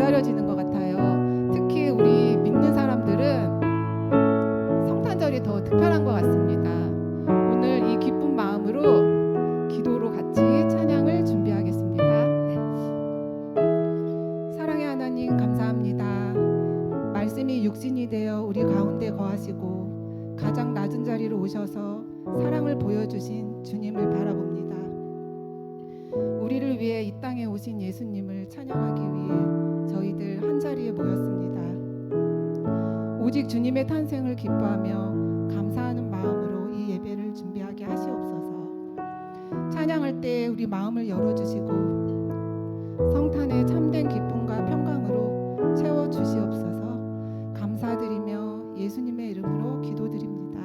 기다려지는 것 같아요. 특히 우리 믿는 사람들은 성탄절이 더 특별한 것 같습니다. 오늘 이 기쁜 마음으로 기도로 같이 찬양을 준비하겠습니다. 사랑의 하나님 감사합니다. 말씀이 육신이 되어 우리 가운데 거하시고 가장 낮은 자리로 오셔서 사랑을 보여주신 주님을 바라봅니다. 우리를 위해 이 땅에 오신 예수님을 찬양하기 위해 저희들 한자리에 모였습니다. 오직 주님의 탄생을 기뻐하며 감사하는 마음으로 이 예배를 준비하게 하시옵소서. 찬양할 때 우리 마음을 열어주시고 성탄의 참된 기쁨과 평강으로 채워주시옵소서. 감사드리며 예수님의 이름으로 기도드립니다.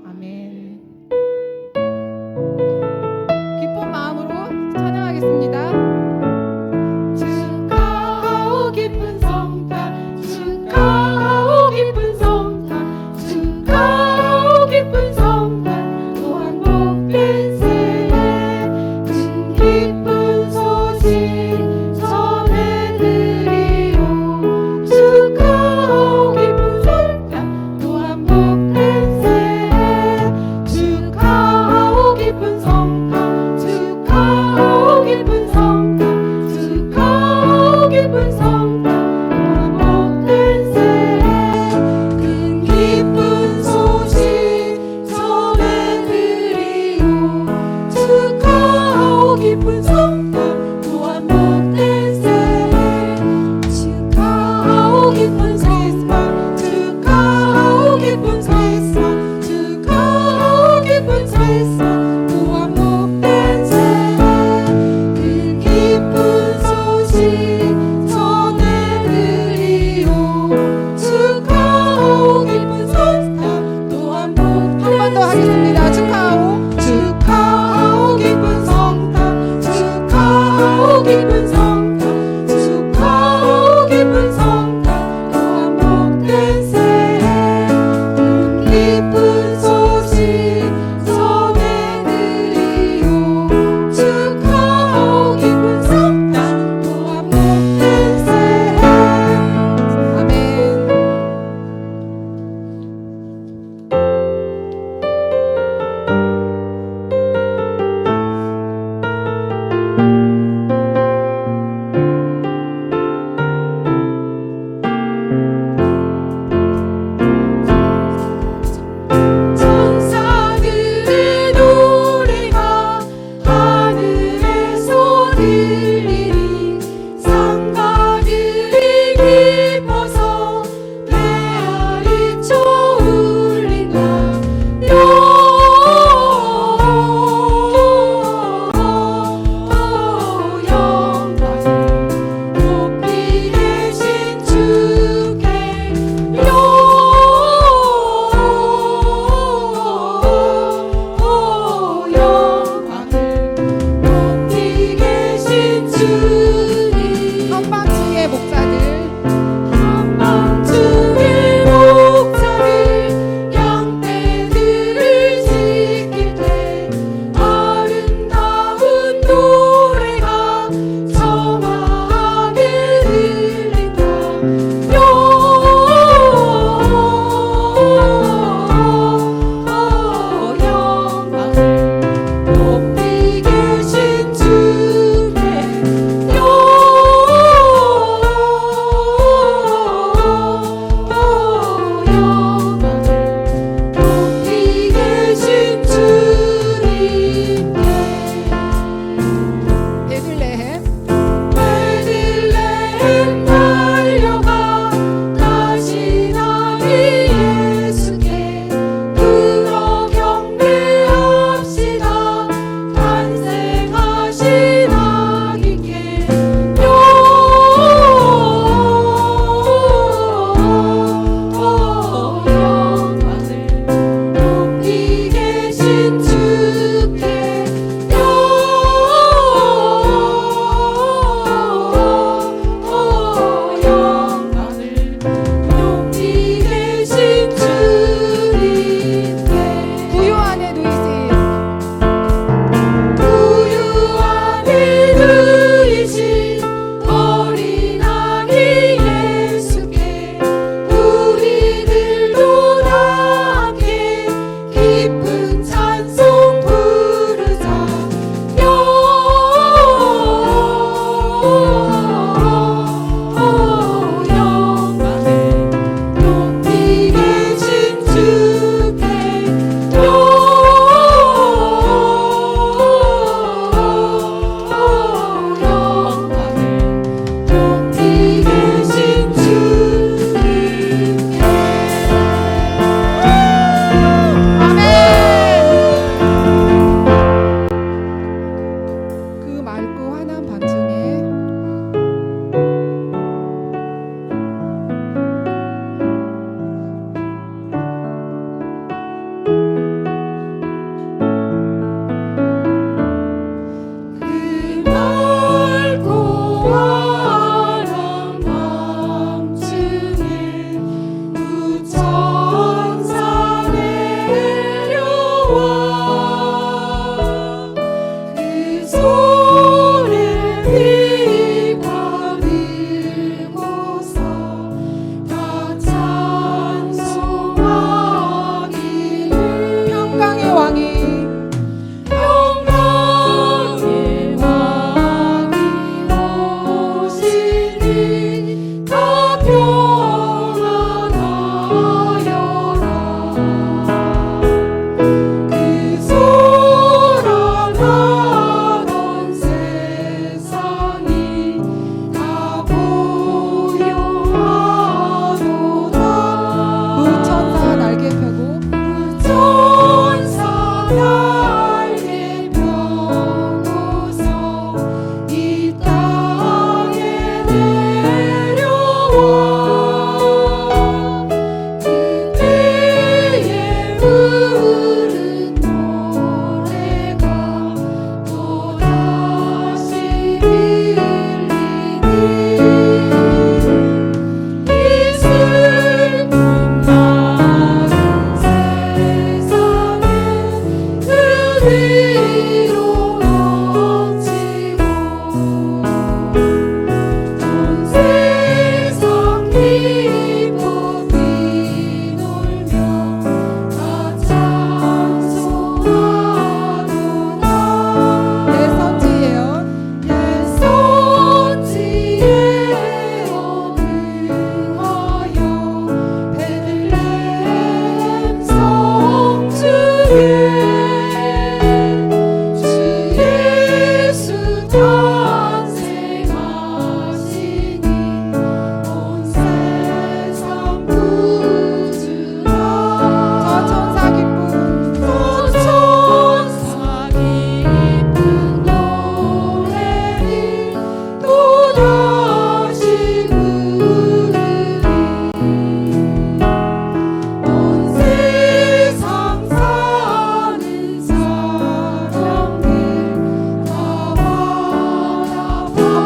아멘. 기쁜 마음으로 찬양하겠습니다. 축하하오 기쁜 성탄, 축하하오 기쁜 성탄, 축하하오 기쁜 성탄, 또한 복된 새해 큰 기쁜 소식 전해드리오. 축하하오 기쁜 성탄, 또한 복된 새해 축하하오 기쁜 성탄, 축하하오 기쁜 성탄, 축하하오 기쁜 성탄, 또한 복된 새해 큰 기쁜 소식 전해드리오. 축하하오 기쁜 성탄, 또한 복된 새해 축하하오 기쁜 성탄, 축하하오 기쁜 성탄, 축하하오 기쁜 성탄, 또한 복된 새해 큰 기쁜 소식 전해드리오. 축하하오 기쁜 성탄, 또한 복된 한 번 더 하겠습니다. 축하하오 기쁜 성탄, 축하하오 기쁜 성탄, 축하하오 기쁜 성탄, 또한 복된 새해 큰 기쁜 소식 전해드리오. 축하하오 기쁜 성탄, 또한 복된 새해. 아멘.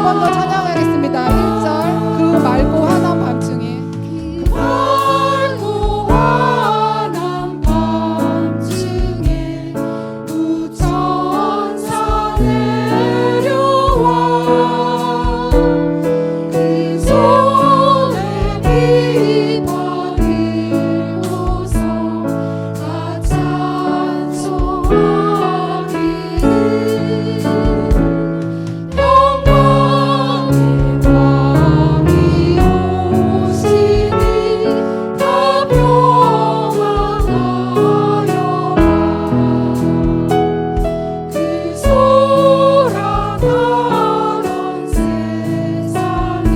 번 더 찬양하겠습니다. 1절 그 맑고 환한 밤중에 맑고 환한 밤중에 우천사 내려와 그 손에 비바를 오서 다 찬송하기를 영광의 밤이 오시니 다 평안하여라 그 소란하던 세상이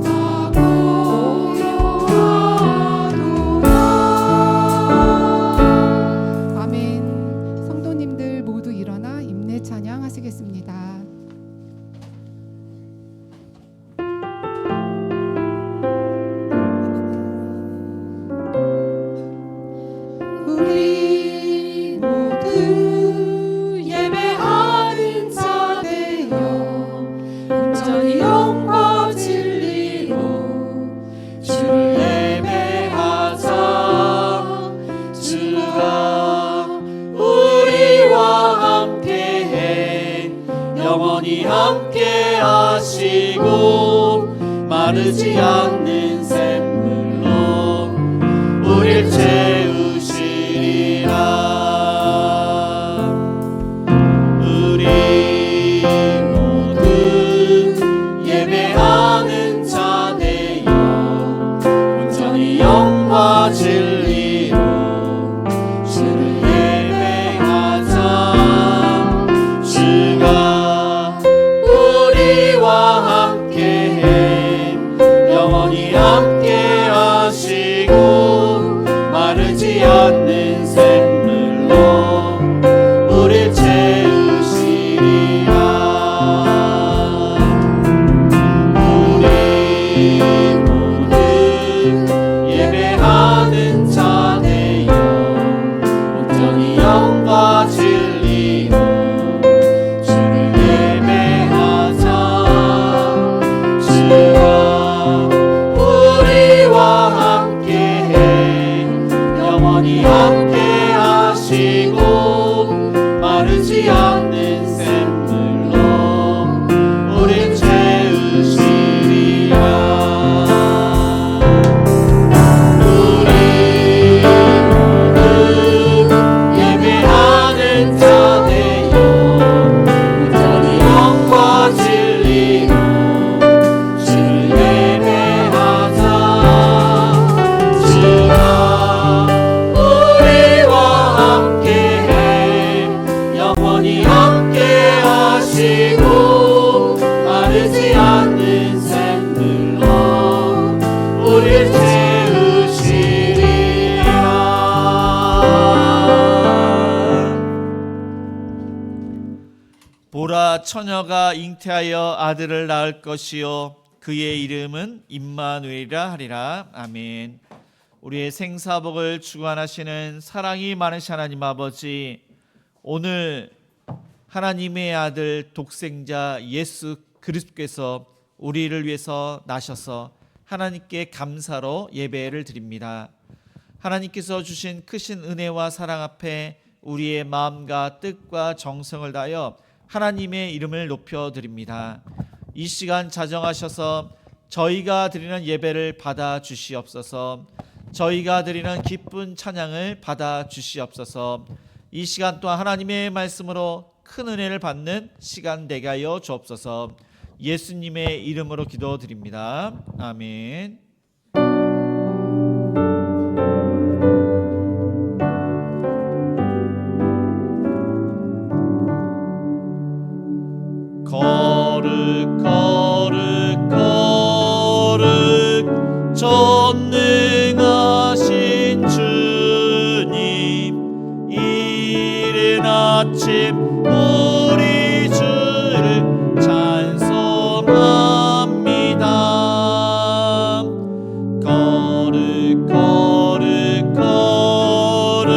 다 고요하도다. 아멘. 성도님들 모두 일어나 임내 찬양하시겠습니다. 우리 모두 예배하는 자 되어 온전히 영과 진리로 주를 예배하자. 주가 우리와 함께해 영원히 함께 하시고 마르지 않는 샘물로 우릴 채우시리라. 우리 모두 예배하는 자 되어 온전히 영과 진리로 주를 예배하자. 주가 우리와 함께해 영원히 함께 하시고 마르지 않는 샘물로 우릴 채우시리라. 우리 모두 예배하는 자 되어 온전히 영과 진리로 주를 예배하자. 주가 우리와 함께해 영원히 함께 하시고 마르지 않는 샘물로 우릴 채우시리라. 우리 모두 예배하는 자 되어 온전히 영과 진리로 주를 예배하자. 주가 우리와 함께해 영원히 함께 하시고 마르지 않는 샘물로 우릴 채우시리라. 보라, 처녀가 잉태하여 아들을 낳을 것이요 그의 이름은 임마누엘이라 하리라. 아멘. 우리의 생사복을 주관하시는 사랑이 많으신 하나님 아버지, 오늘 하나님의 아들 독생자 예수 그리스도께서 우리를 위해서 나셔서 하나님께 감사로 예배를 드립니다. 하나님께서 주신 크신 은혜와 사랑 앞에 우리의 마음과 뜻과 정성을 다하여 하나님의 이름을 높여드립니다. 이 시간 자정하셔서 저희가 드리는 예배를 받아 주시옵소서. 저희가 드리는 기쁜 찬양을 받아 주시옵소서. 이 시간 또한 하나님의 말씀으로 큰 은혜를 받는 시간 되게 하여 주옵소서. 예수님의 이름으로 기도드립니다. 아멘. 거룩 거룩 거룩 전능하신 주님, 이른 아침 우리 주를 찬송합니다. 거룩 거룩 거룩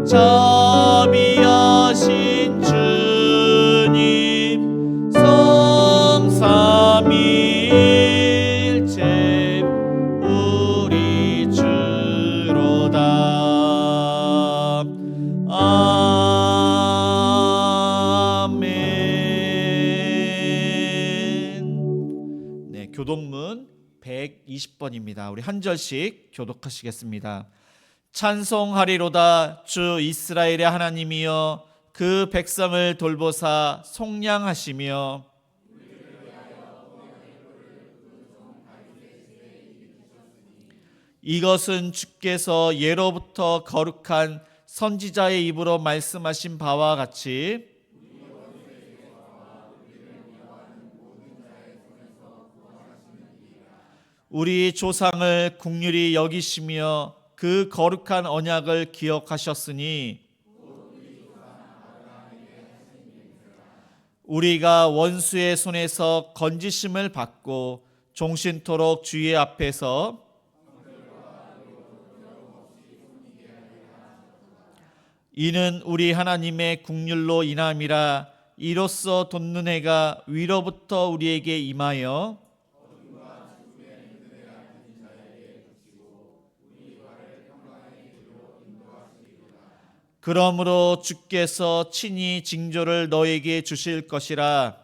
자비하신 주님, 성령의 교독문 120번입니다. 우리 한 절씩 교독하시겠습니다. 찬송하리로다 주 이스라엘의 하나님이여 그 백성을 돌보사 속량하시며 이것은 주께서 예로부터 거룩한 선지자의 입으로 말씀하신 바와 같이 우리 조상을 긍휼히 여기시며 그 거룩한 언약을 기억하셨으니 우리가 원수의 손에서 건지심을 받고 종신토록 주의 앞에서 이는 우리 하나님의 긍휼로 인함이라. 이로써 돋는 해가 위로부터 우리에게 임하여 그러므로 주께서 친히 징조를 너에게 주실 것이라.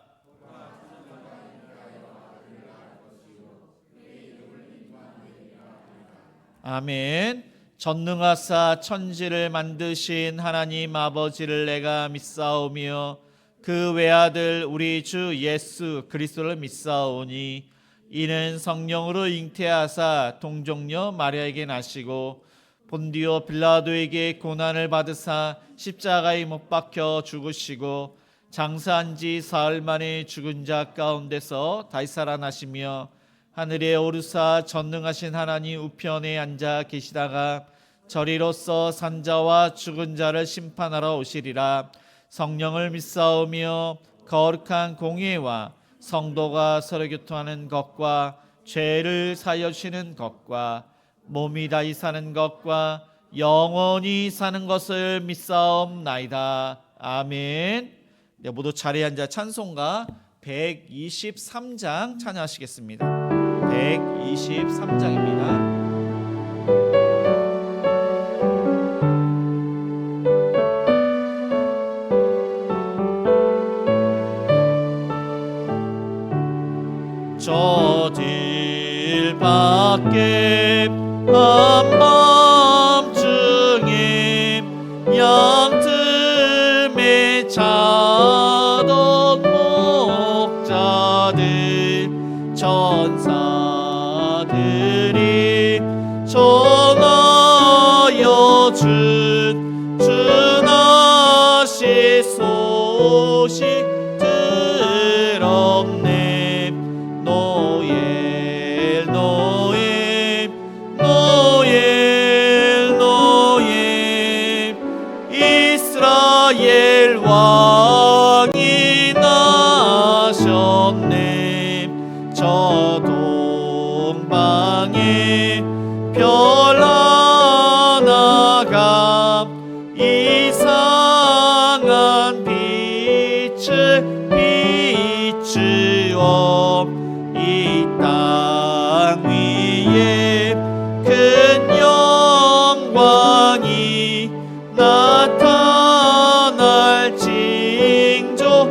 아멘. 전능하사 천지를 만드신 하나님 아버지를 내가 믿사오며 그 외아들 우리 주 예수 그리스도를 믿사오니 이는 성령으로 잉태하사 동정녀 마리아에게 나시고 본디오 빌라도에게 고난을 받으사 십자가에 못 박혀 죽으시고 장사한 지 사흘 만에 죽은 자 가운데서 다시 살아나시며 하늘에 오르사 전능하신 하나님 우편에 앉아 계시다가 저리로서 산자와 죽은 자를 심판하러 오시리라. 성령을 믿사오며 거룩한 공의와 성도가 서로 교통하는 것과 죄를 사하여 주시는 것과 몸이 다시 사는 것과 영원히 사는 것을 믿사옵나이다. 아멘. 네, 모두 자리에 앉아 찬송가 123장 찬양하시겠습니다. 123장입니다. 저들 밖에 한밤중에 양틈에 자던 목자들 천사들이 전하여 준 주나시 소식 들었네. 노엘 노엘 노엘 노엘 이스라엘 왕이 나셨네. 저 동방에 별 하나가 이상한 빛을 비추어 이 땅 위에 큰 영광이 나타날 징조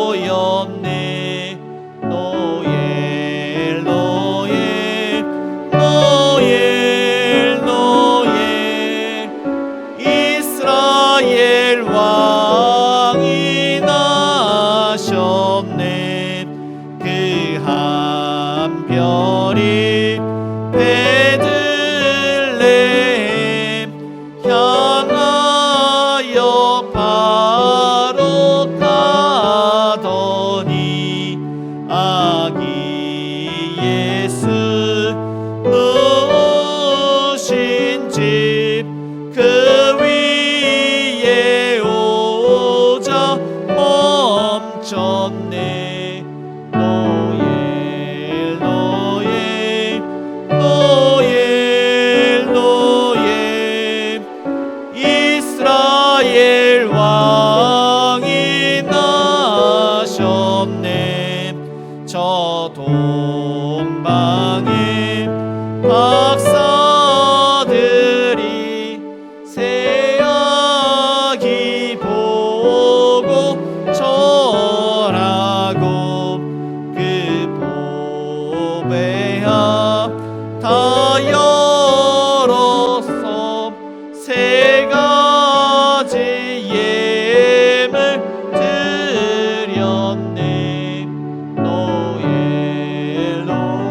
보였네. 노엘 노엘 노엘 노엘 이스라엘 왕이 나셨네. 그 한 별이 베들레헴 향하여 바로 가더니 아기 예수 누우신 집 그 위에 오자 멈췄네. 노엘 노엘 노엘 노엘 이스라엘 왕이 나셨네. 저 동방에 박사들이 새 아기 보고 절하고 그 내 노예 노예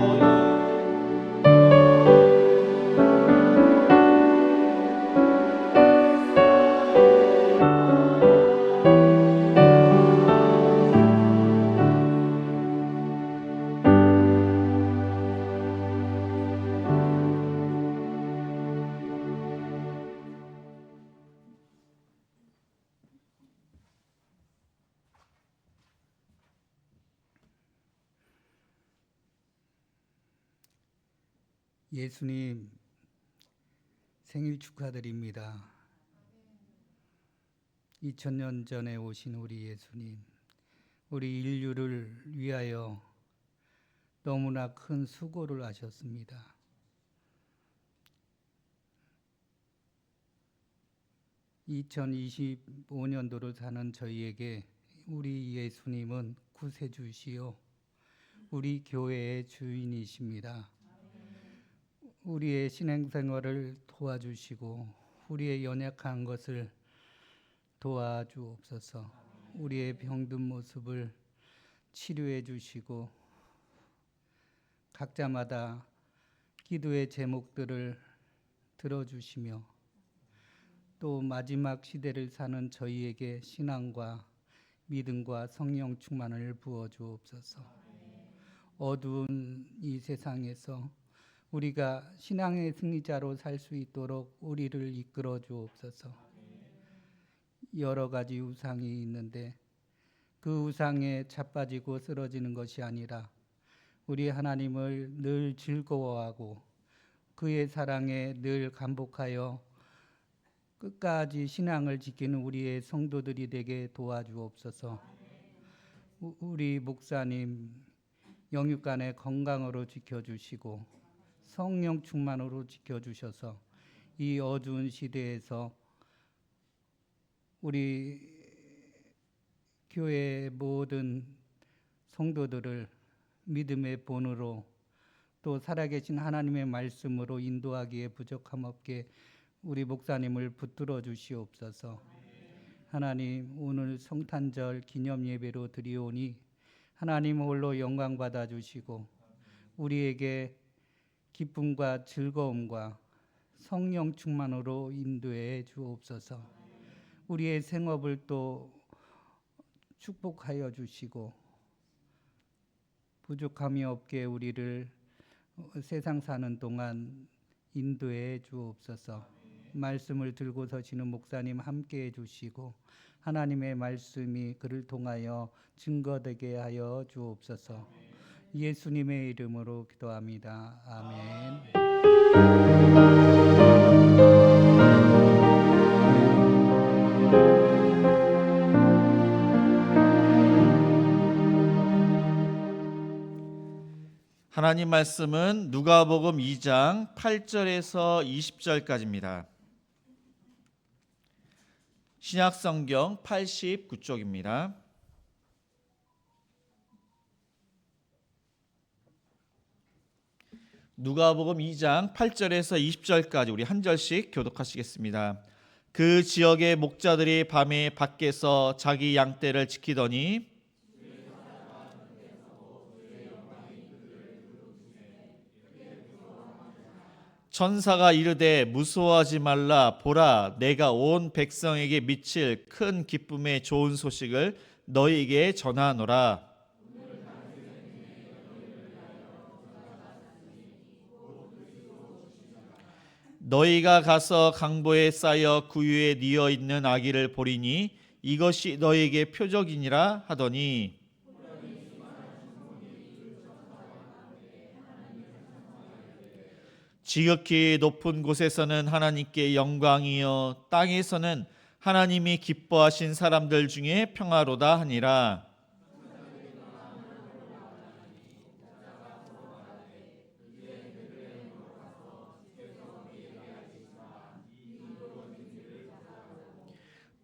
예수님 생일 축하드립니다. 2000년 전에 오신 우리 예수님, 우리 인류를 위하여 너무나 큰 수고를 하셨습니다. (2025년도를) 사는 저희에게 우리 예수님은 구세주시요 우리 교회의 주인이십니다. 우리의 신앙생활을 도와주시고 우리의 연약한 것을 도와주옵소서. 우리의 병든 모습을 치료해 주시고 각자마다 기도의 제목들을 들어주시며 또 마지막 시대를 사는 저희에게 신앙과 믿음과 성령 충만을 부어주옵소서. 어두운 이 세상에서 우리가 신앙의 승리자로 살 수 있도록 우리를 이끌어 주옵소서. 여러 가지 우상이 있는데 그 우상에 자빠지고 쓰러지는 것이 아니라 우리 하나님을 늘 즐거워하고 그의 사랑에 늘 감복하여 끝까지 신앙을 지키는 우리의 성도들이 되게 도와주옵소서. 우리 목사님 영육간의 건강으로 지켜주시고 성령 충만으로 지켜주셔서 이 어두운 시대에서 우리 교회의 모든 성도들을 믿음의 본으로 또 살아계신 하나님의 말씀으로 인도하기에 부족함 없게 우리 목사님을 붙들어 주시옵소서. 하나님, 오늘 성탄절 기념 예배로 드리오니 하나님 홀로 영광 받아 주시고 우리에게 기쁨과 즐거움과 성령 충만으로 인도해 주옵소서. 우리의 생업을 또 축복하여 주시고 부족함이 없게 우리를 세상 사는 동안 인도해 주옵소서. 말씀을 들고 서시는 목사님 함께해 주시고 하나님의 말씀이 그를 통하여 증거되게 하여 주옵소서. 예수님의 이름으로 기도합니다. 아멘. 하나님 말씀은 누가복음 2장 8절에서 20절까지입니다. 신약성경 89쪽입니다. 누가복음 2장 8절에서 20절까지 우리 한 절씩 교독하시겠습니다. 그 지역의 목자들이 밤에 밖에서 자기 양떼를 지키더니 천사가 이르되 무서워하지 말라. 보라, 내가 온 백성에게 미칠 큰 기쁨의 좋은 소식을 너희에게 전하노라. 너희가 가서 강보에 쌓여 구유에 뉘어 있는 아기를 보리니 이것이 너희에게 표적이니라 하더니 지극히 높은 곳에서는 하나님께 영광이요 땅에서는 하나님이 기뻐하신 사람들 중에 평화로다 하니라.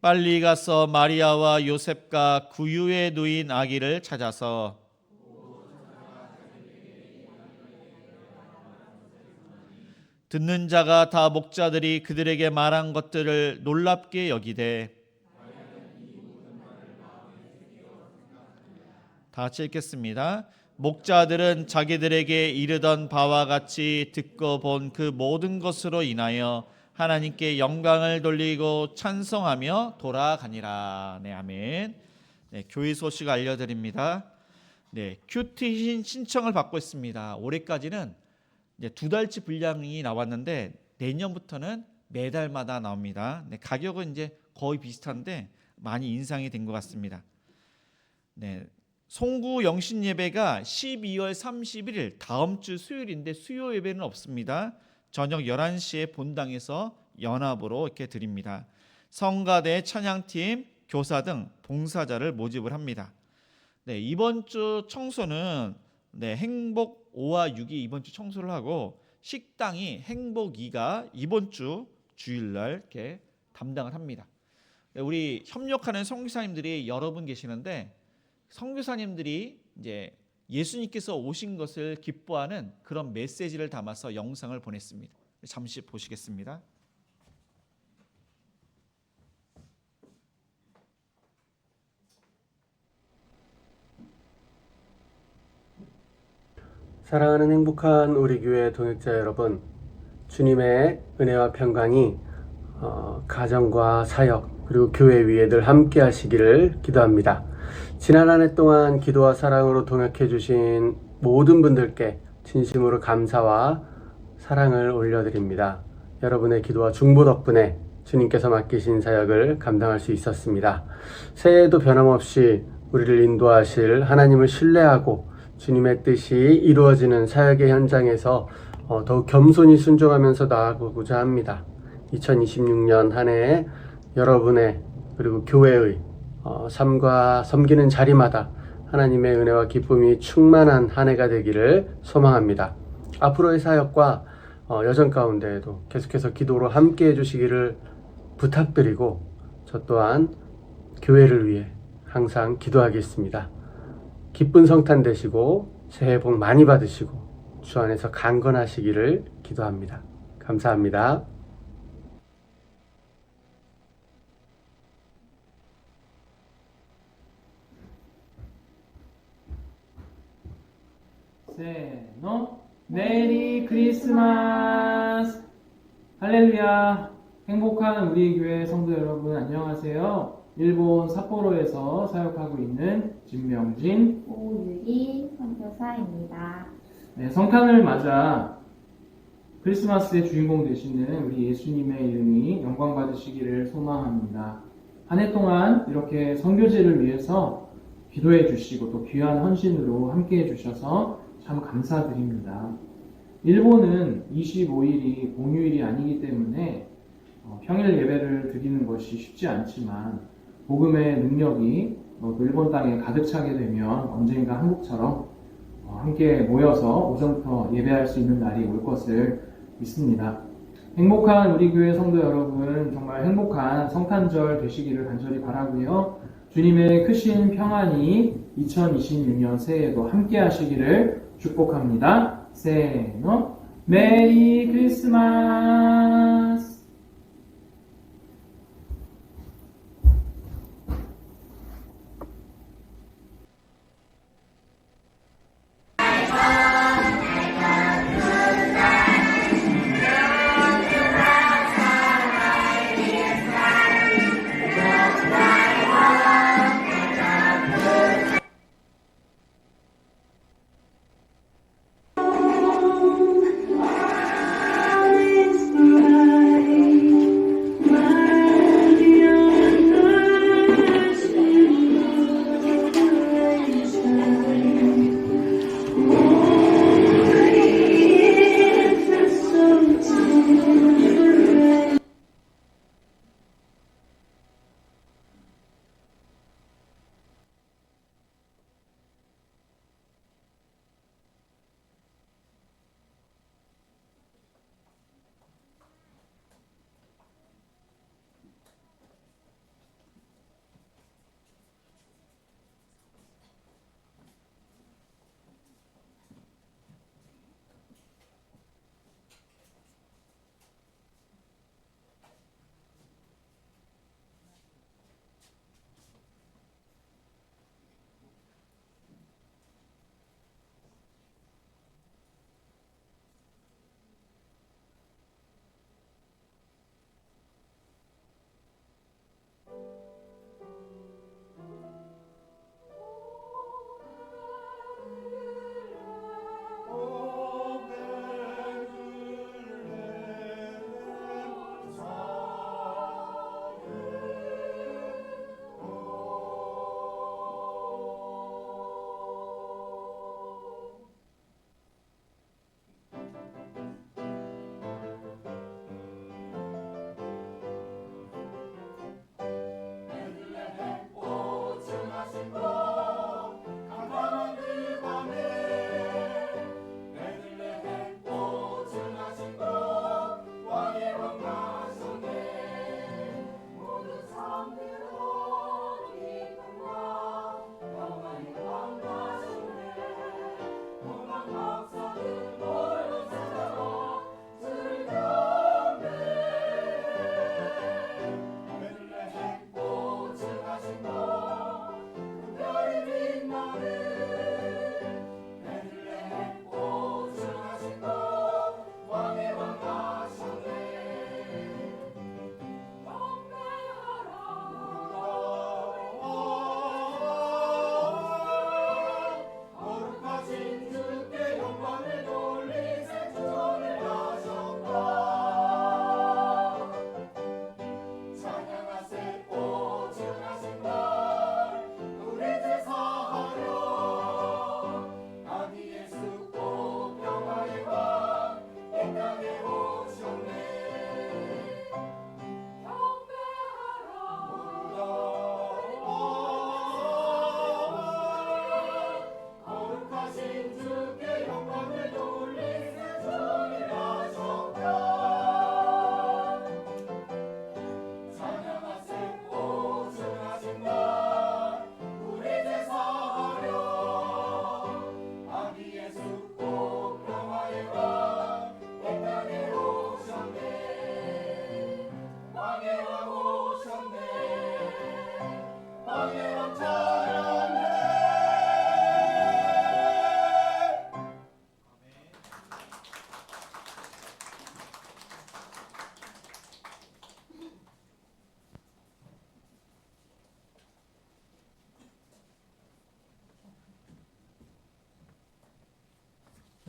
빨리 가서 마리아와 요셉과 구유에 누인 아기를 찾아서 듣는 자가 다 목자들이 그들에게 말한 것들을 놀랍게 여기되 다 같이 읽겠습니다. 목자들은 자기들에게 이르던 바와 같이 듣고 본 그 모든 것으로 인하여 하나님께 영광을 돌리고 찬송하며 돌아가니라. 네, 아멘. 네, 교회 소식 알려드립니다. 네, 큐티 신청을 받고 있습니다. 올해까지는 이제 2달치 분량이 나왔는데 내년부터는 매달마다 나옵니다. 네, 가격은 이제 거의 비슷한데 많이 인상이 된 것 같습니다. 네, 송구 영신 예배가 12월 31일 다음 주 수요일인데 수요 예배는 없습니다. 저녁 11시에 본당에서 연합으로 이렇게 드립니다. 성가대 찬양팀, 교사 등 봉사자를 모집을 합니다. 네, 이번 주 청소는 행복 5와 6이 이번 주 청소를 하고 식당이 행복 2가 이번 주 주일날 이렇게 담당을 합니다. 우리 협력하는 선교사님들이 여러 분 계시는데 선교사님들이 이제 예수님께서 오신 것을 기뻐하는 그런 메시지를 담아서 영상을 보냈습니다. 잠시 보시겠습니다. 사랑하는 행복한 우리 교회 동역자 여러분, 주님의 은혜와 평강이 가정과 사역 그리고 교회 위에 늘 함께 하시기를 기도합니다. 지난 한 해 동안 기도와 사랑으로 동역해 주신 모든 분들께 진심으로 감사와 사랑을 올려드립니다. 여러분의 기도와 중보 덕분에 주님께서 맡기신 사역을 감당할 수 있었습니다. 새해에도 변함없이 우리를 인도하실 하나님을 신뢰하고 주님의 뜻이 이루어지는 사역의 현장에서 더욱 겸손히 순종하면서 나아가고자 합니다. 2026년 한 해에 여러분의 그리고 교회의 삶과 섬기는 자리마다 하나님의 은혜와 기쁨이 충만한 한 해가 되기를 소망합니다. 앞으로의 사역과 여정 가운데에도 계속해서 기도로 함께 해주시기를 부탁드리고 저 또한 교회를 위해 항상 기도하겠습니다. 기쁜 성탄 되시고 새해 복 많이 받으시고 주 안에서 강건하시기를 기도합니다. 감사합니다. 세노 메리 크리스마스. 할렐루야. 행복한 우리 교회 성도 여러분 안녕하세요. 일본 삿포로에서 사역하고 있는 진명진 오유리 선교사입니다. 네, 성탄을 맞아 크리스마스의 주인공 되시는 우리 예수님의 이름이 영광 받으시기를 소망합니다. 한 해 동안 이렇게 선교지를 위해서 기도해 주시고 또 귀한 헌신으로 함께 해 주셔서 참 감사드립니다. 일본은 25일이 공휴일이 아니기 때문에 평일 예배를 드리는 것이 쉽지 않지만 복음의 능력이 또 일본 땅에 가득 차게 되면 언젠가 한국처럼 함께 모여서 오전부터 예배할 수 있는 날이 올 것을 믿습니다. 행복한 우리 교회 성도 여러분, 정말 행복한 성탄절 되시기를 간절히 바라고요. 주님의 크신 평안이 2026년 새해에도 함께 하시기를 축복합니다. 세노 메리 크리스마스.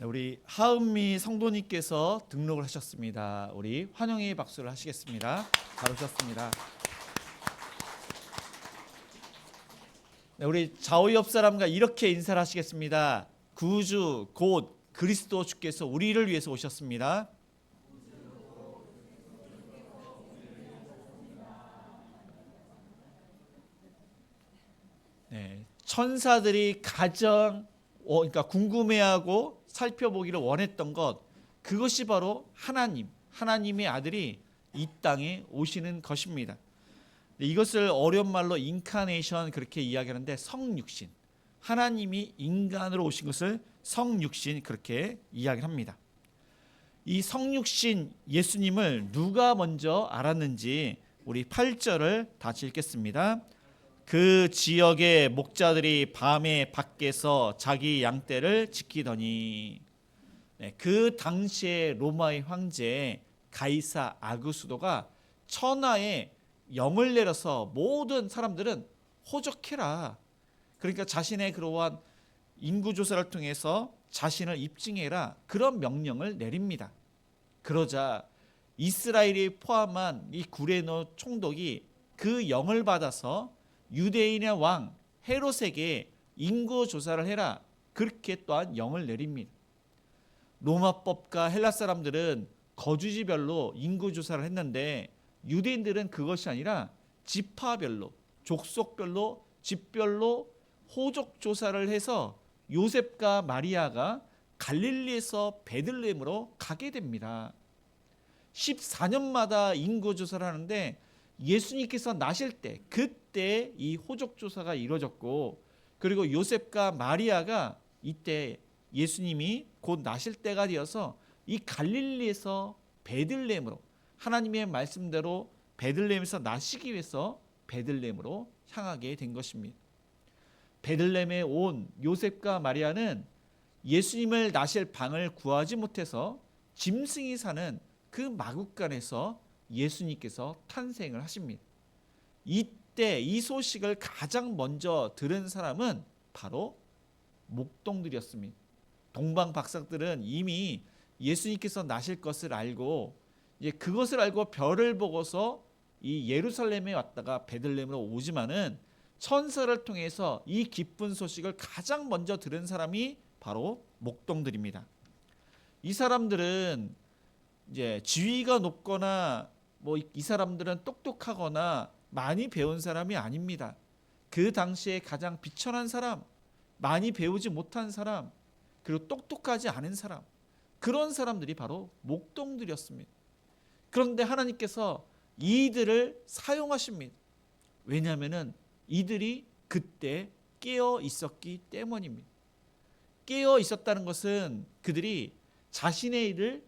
네, 우리 하은미 성도님께서 등록을 하셨습니다. 우리 환영의 박수를 하시겠습니다. 잘 오셨습니다. 네, 우리 좌우 옆 사람과 이렇게 인사를 하시겠습니다. 구주 곧 그리스도 주께서 우리를 위해서 오셨습니다. 네, 천사들이 가장 그러니까 궁금해하고 살펴보기를 원했던 것, 그것이 바로 하나님의 아들이 이 땅에 오시는 것입니다. 이것을 어려운 말로 인카네이션 그렇게 이야기하는데, 성육신, 하나님이 인간으로 오신 것을 성육신 그렇게 이야기를 합니다. 이 성육신 예수님을 누가 먼저 알았는지 우리 8절을 다시 읽겠습니다. 그 지역의 목자들이 밤에 밖에서 자기 양떼를 지키더니, 그 당시에 로마의 황제 가이사 아구스도가 천하에 영을 내려서 모든 사람들은 호적해라, 그러니까 자신의 그러한 인구조사를 통해서 자신을 입증해라, 그런 명령을 내립니다. 그러자 이스라엘이 포함한 이 구레노 총독이 그 영을 받아서 유대인의 왕 헤롯에게 인구조사를 해라, 그렇게 또한 영을 내립니다. 로마법과 헬라 사람들은 거주지별로 인구조사를 했는데, 유대인들은 그것이 아니라 지파별로, 족속별로, 집별로 호적조사를 해서 요셉과 마리아가 갈릴리에서 베들레헴으로 가게 됩니다. 14년마다 인구조사를 하는데, 예수님께서 나실 때 그때 이 호적조사가 이루어졌고, 그리고 요셉과 마리아가 이때 예수님이 곧 나실 때가 되어서 이 갈릴리에서 베들레헴으로, 하나님의 말씀대로 베들레헴에서 나시기 위해서 베들레헴으로 향하게 된 것입니다. 베들레헴에 온 요셉과 마리아는 예수님을 나실 방을 구하지 못해서 짐승이 사는 그 마국간에서 예수님께서 탄생을 하십니다. 이때 이 소식을 가장 먼저 들은 사람은 바로 목동들이었습니다. 동방 박사들은 이미 예수님께서 나실 것을 알고, 그것을 알고 별을 보고서 이 예루살렘에 왔다가 베들레헴으로 오지만은, 천사를 통해서 이 기쁜 소식을 가장 먼저 들은 사람이 바로 목동들입니다. 이 사람들은 이제 지위가 높거나 이 사람들은 똑똑하거나 많이 배운 사람이 아닙니다. 그 당시에 가장 비천한 사람, 많이 배우지 못한 사람, 그리고 똑똑하지 않은 사람, 그런 사람들이 바로 목동들이었습니다. 그런데 하나님께서 이들을 사용하십니다. 왜냐하면 이들이 그때 깨어 있었기 때문입니다. 깨어 있었다는 것은 그들이 자신의 일을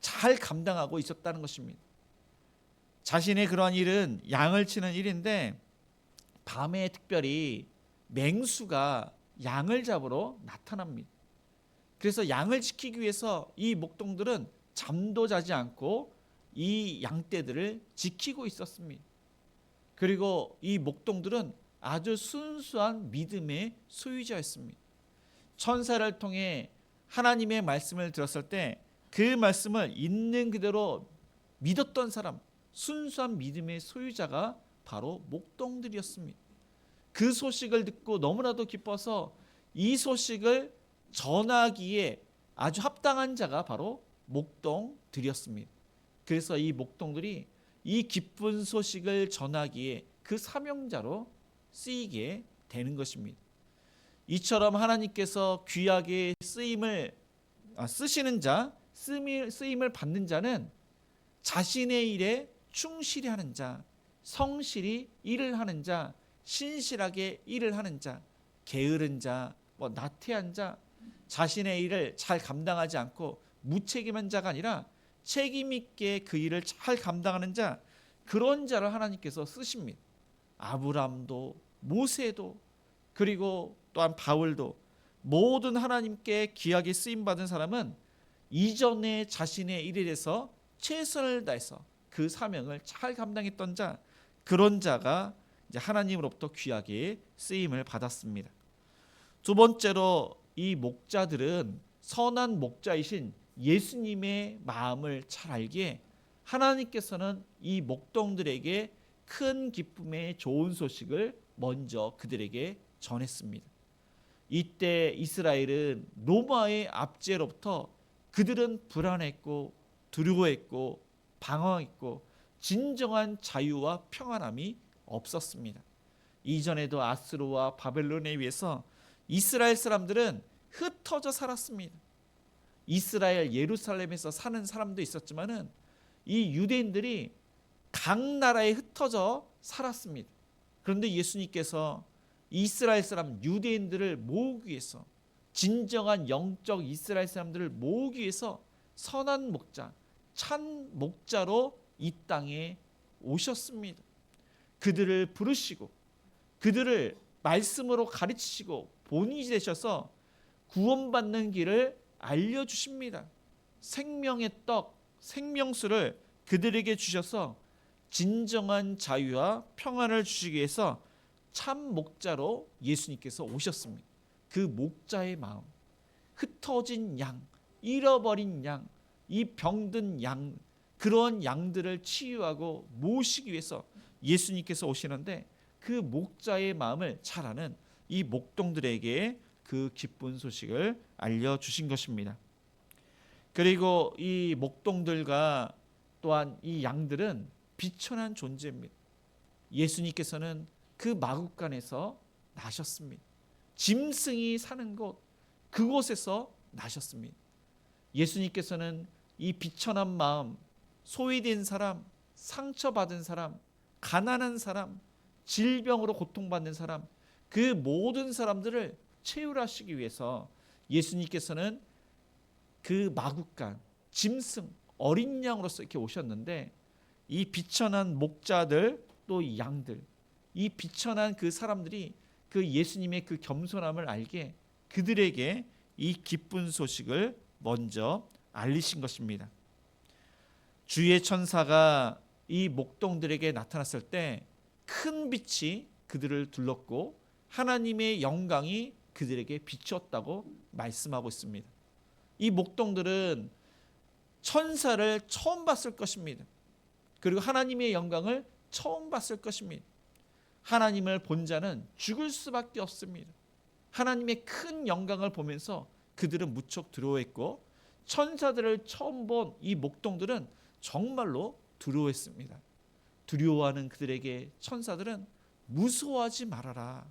잘 감당하고 있었다는 것입니다. 자신의 그러한 일은 양을 치는 일인데, 밤에 특별히 맹수가 양을 잡으러 나타납니다. 그래서 양을 지키기 위해서 이 목동들은 잠도 자지 않고 이 양떼들을 지키고 있었습니다. 그리고 이 목동들은 아주 순수한 믿음의 소유자였습니다. 천사를 통해 하나님의 말씀을 들었을 때 그 말씀을 있는 그대로 믿었던 사람, 순수한 믿음의 소유자가 바로 목동들이었습니다. 그 소식을 듣고 너무나도 기뻐서 이 소식을 전하기에 아주 합당한 자가 바로 목동들이었습니다. 그래서 이 목동들이 이 기쁜 소식을 전하기에 그 사명자로 쓰이게 되는 것입니다. 이처럼 하나님께서 귀하게 쓰시는 자, 쓰임을 받는 자는 자신의 일에 충실히 하는 자, 성실히 일을 하는 자, 신실하게 일을 하는 자, 게으른 자, 나태한 자, 자신의 일을 잘 감당하지 않고 무책임한 자가 아니라 책임 있게 그 일을 잘 감당하는 자, 그런 자를 하나님께서 쓰십니다. 아브라함도, 모세도, 그리고 또한 바울도, 모든 하나님께 귀하게 쓰임 받은 사람은 이전에 자신의 일에 대해서 최선을 다해서 그 사명을 잘 감당했던 자, 그런 자가 이제 하나님으로부터 귀하게 쓰임을 받았습니다. 두 번째로 이 목자들은 선한 목자이신 예수님의 마음을 잘 알기에 하나님께서는 이 목동들에게 큰 기쁨의 좋은 소식을 먼저 그들에게 전했습니다. 이때 이스라엘은 로마의 압제로부터 그들은 불안했고 두려워했고 방황했고 진정한 자유와 평안함이 없었습니다. 이전에도 아수르와 바벨론에 의해서 이스라엘 사람들은 흩어져 살았습니다. 이스라엘 예루살렘에서 사는 사람도 있었지만은 이 유대인들이 각 나라에 흩어져 살았습니다. 그런데 예수님께서 이스라엘 사람 유대인들을 모으기 위해서, 진정한 영적 이스라엘 사람들을 모으기 위해서 선한 목자, 참 목자로 이 땅에 오셨습니다. 그들을 부르시고 그들을 말씀으로 가르치시고 본인이 되셔서 구원받는 길을 알려주십니다. 생명의 떡, 생명수를 그들에게 주셔서 진정한 자유와 평안을 주시기 위해서 참 목자로 예수님께서 오셨습니다. 그 목자의 마음, 흩어진 양, 잃어버린 양, 이 병든 양, 그런 양들을 치유하고 모시기 위해서 예수님께서 오시는데 그 목자의 마음을 잘 아는 이 목동들에게 그 기쁜 소식을 알려주신 것입니다. 그리고 이 목동들과 또한 이 양들은 비천한 존재입니다. 예수님께서는 그 마국간에서 나셨습니다. 짐승이 사는 곳, 그곳에서 나셨습니다. 예수님께서는 이 비천한 마음, 소외된 사람, 상처받은 사람, 가난한 사람, 질병으로 고통받는 사람, 그 모든 사람들을 치유하시기 위해서 예수님께서는 그 마국간, 짐승, 어린 양으로서 이렇게 오셨는데 이 비천한 목자들 또 이 양들, 이 비천한 그 사람들이 그 예수님의 그 겸손함을 알게 그들에게 이 기쁜 소식을 먼저 알리신 것입니다. 주의 천사가 이 목동들에게 나타났을 때 큰 빛이 그들을 둘렀고 하나님의 영광이 그들에게 비추었다고 말씀하고 있습니다. 이 목동들은 천사를 처음 봤을 것입니다. 그리고 하나님의 영광을 처음 봤을 것입니다. 하나님을 본 자는 죽을 수밖에 없습니다. 하나님의 큰 영광을 보면서 그들은 무척 두려워했고 천사들을 처음 본 이 목동들은 정말로 두려워했습니다. 두려워하는 그들에게 천사들은 무서워하지 말아라.